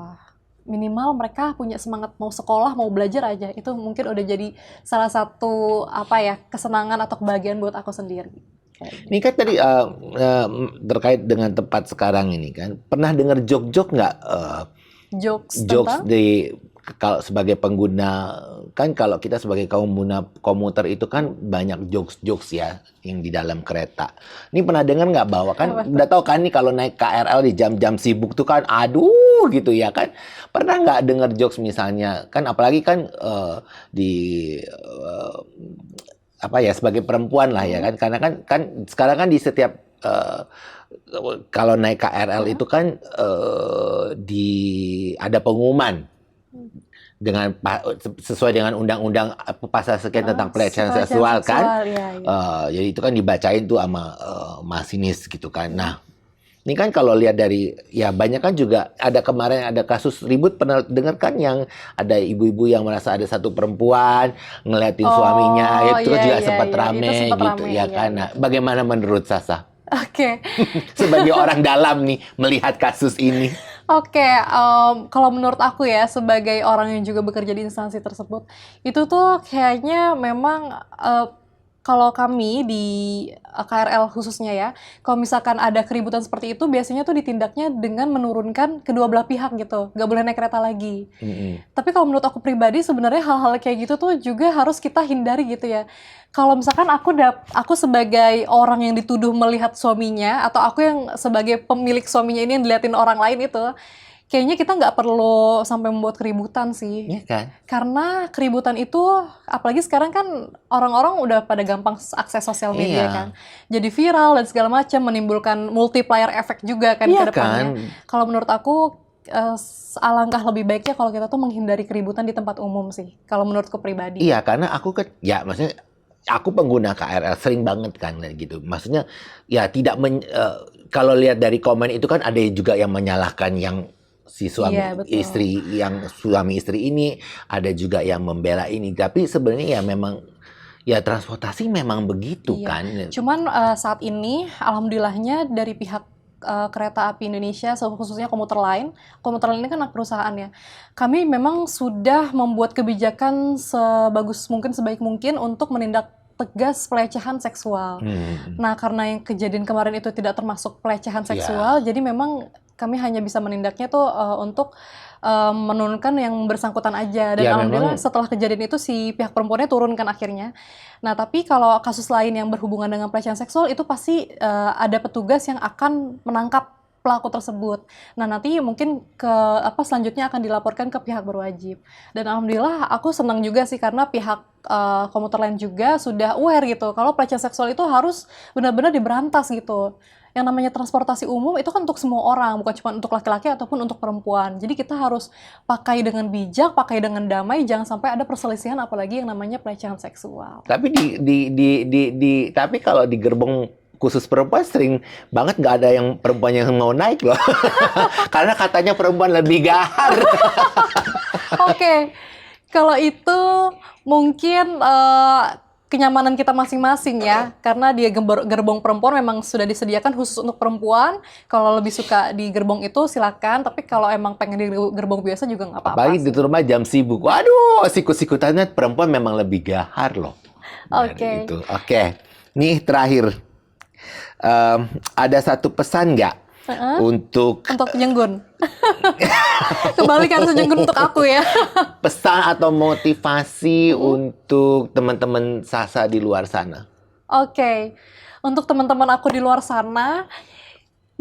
Minimal mereka punya semangat mau sekolah, mau belajar aja. Itu mungkin udah jadi salah satu kesenangan atau kebahagiaan buat aku sendiri. Ini kan tadi terkait dengan tempat sekarang ini kan, pernah dengar jok-jok nggak? Jokes Jokes kalau sebagai pengguna kan, kalau kita sebagai komuter itu kan banyak jokes ya yang di dalam kereta. Ini pernah dengar nggak bahwa kan udah tahu kan nih kalau naik KRL di jam-jam sibuk tuh kan aduh gitu ya kan. Pernah nggak dengar jokes misalnya kan, apalagi kan sebagai perempuan lah ya kan, karena kan sekarang kan di setiap kalau naik KRL itu kan ada pengumuman dengan sesuai dengan undang-undang pasal sekian tentang pelecehan seksual kan. Jadi itu kan dibacain tuh sama masinis gitu kan. Nah, ini kan kalau lihat dari ya banyak kan juga kemarin ada kasus ribut, pernah dengar kan, yang ada ibu-ibu yang merasa ada satu perempuan ngeliatin suaminya, itu juga sempat rame gitu ya kan. Nah, bagaimana menurut Sasa? Oke. Sebagai orang dalam nih melihat kasus ini. Oke, kalau menurut aku ya, sebagai orang yang juga bekerja di instansi tersebut, itu tuh kayaknya memang kalau kami di KRL khususnya ya, kalau misalkan ada keributan seperti itu, biasanya tuh ditindaknya dengan menurunkan kedua belah pihak gitu, nggak boleh naik kereta lagi. Tapi kalau menurut aku pribadi, sebenarnya hal-hal kayak gitu tuh juga harus kita hindari gitu ya. Kalau misalkan aku sebagai orang yang dituduh melihat suaminya, atau aku yang sebagai pemilik suaminya ini yang diliatin orang lain itu, kayaknya kita nggak perlu sampai membuat keributan sih. Iya kan? Karena keributan itu, apalagi sekarang kan orang-orang udah pada gampang akses sosial media kan. Jadi viral dan segala macam, menimbulkan multiplier efek juga kan ke depannya. Kalau menurut aku, alangkah lebih baiknya kalau kita tuh menghindari keributan di tempat umum sih, kalau menurutku pribadi. Iya, karena aku kan, ya maksudnya aku pengguna KRL sering banget kan gitu. Maksudnya ya tidak kalau lihat dari komen itu kan ada juga yang menyalahkan yang si suami Iya, betul. istri, yang suami istri ini, ada juga yang membela ini. Tapi sebenarnya ya memang ya transportasi memang begitu Iya. kan. Cuman saat ini alhamdulillahnya dari pihak Kereta Api Indonesia, khususnya komuter lain ini kan anak perusahaan ya. Kami memang sudah membuat kebijakan sebagus mungkin, sebaik mungkin untuk menindak tegas pelecehan seksual. Nah, karena yang kejadian kemarin itu tidak termasuk pelecehan seksual, jadi memang kami hanya bisa menindaknya tuh untuk menurunkan yang bersangkutan aja. Dan Ya, alhamdulillah memang. setelah kejadian itu si pihak perempuannya turun kan akhirnya. Nah, tapi kalau kasus lain yang berhubungan dengan pelecehan seksual itu pasti ada petugas yang akan menangkap pelaku tersebut. Nah, nanti mungkin selanjutnya akan dilaporkan ke pihak berwajib. Dan alhamdulillah aku senang juga sih karena pihak komuter lain juga sudah aware gitu kalau pelecehan seksual itu harus benar-benar diberantas gitu. Yang namanya transportasi umum itu kan untuk semua orang, bukan cuma untuk laki-laki ataupun untuk perempuan. Jadi kita harus pakai dengan bijak, pakai dengan damai, jangan sampai ada perselisihan apalagi yang namanya pelecehan seksual. Tapi tapi kalau di gerbong khusus perempuan sering banget nggak ada yang perempuan yang mau naik loh. Karena katanya perempuan lebih gahar. Oke, kalau itu mungkin kenyamanan kita masing-masing ya, karena di gerbong perempuan memang sudah disediakan khusus untuk perempuan. Kalau lebih suka di gerbong itu silakan, tapi kalau emang pengen di gerbong biasa juga nggak apa-apa. Apalagi di rumah jam sibuk. Waduh, sikut-sikutannya perempuan memang lebih gahar loh. Oke. Itu. Oke. Nih terakhir. Ada satu pesan nggak untuk Jenggun? Kembalikan Jenggun untuk aku ya. pesan atau motivasi untuk teman-teman Sasa di luar sana? Oke. Untuk teman-teman aku di luar sana,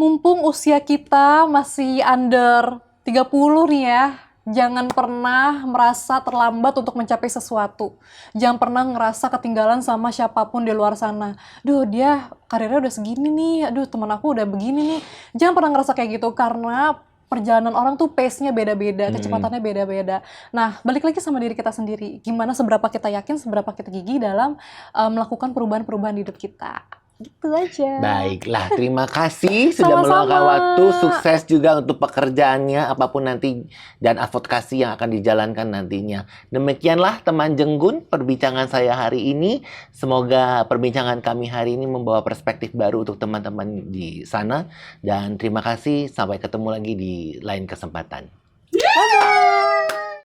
mumpung usia kita masih under 30 nih ya, jangan pernah merasa terlambat untuk mencapai sesuatu. Jangan pernah ngerasa ketinggalan sama siapapun di luar sana. Duh, dia karirnya udah segini nih. Aduh, teman aku udah begini nih. Jangan pernah ngerasa kayak gitu karena perjalanan orang tuh pace-nya beda-beda, kecepatannya beda-beda. Nah, balik lagi sama diri kita sendiri. Gimana seberapa kita yakin, seberapa kita gigih dalam melakukan perubahan-perubahan di hidup kita. Gitu aja. Baiklah, terima kasih sudah Sama-sama. meluangkan waktu. Sukses juga untuk pekerjaannya, apapun nanti, dan advokasi yang akan dijalankan nantinya. Demikianlah teman Jenggun, perbincangan saya hari ini. Semoga perbincangan kami hari ini membawa perspektif baru untuk teman-teman di sana. Dan terima kasih, sampai ketemu lagi di lain kesempatan. Bye-bye.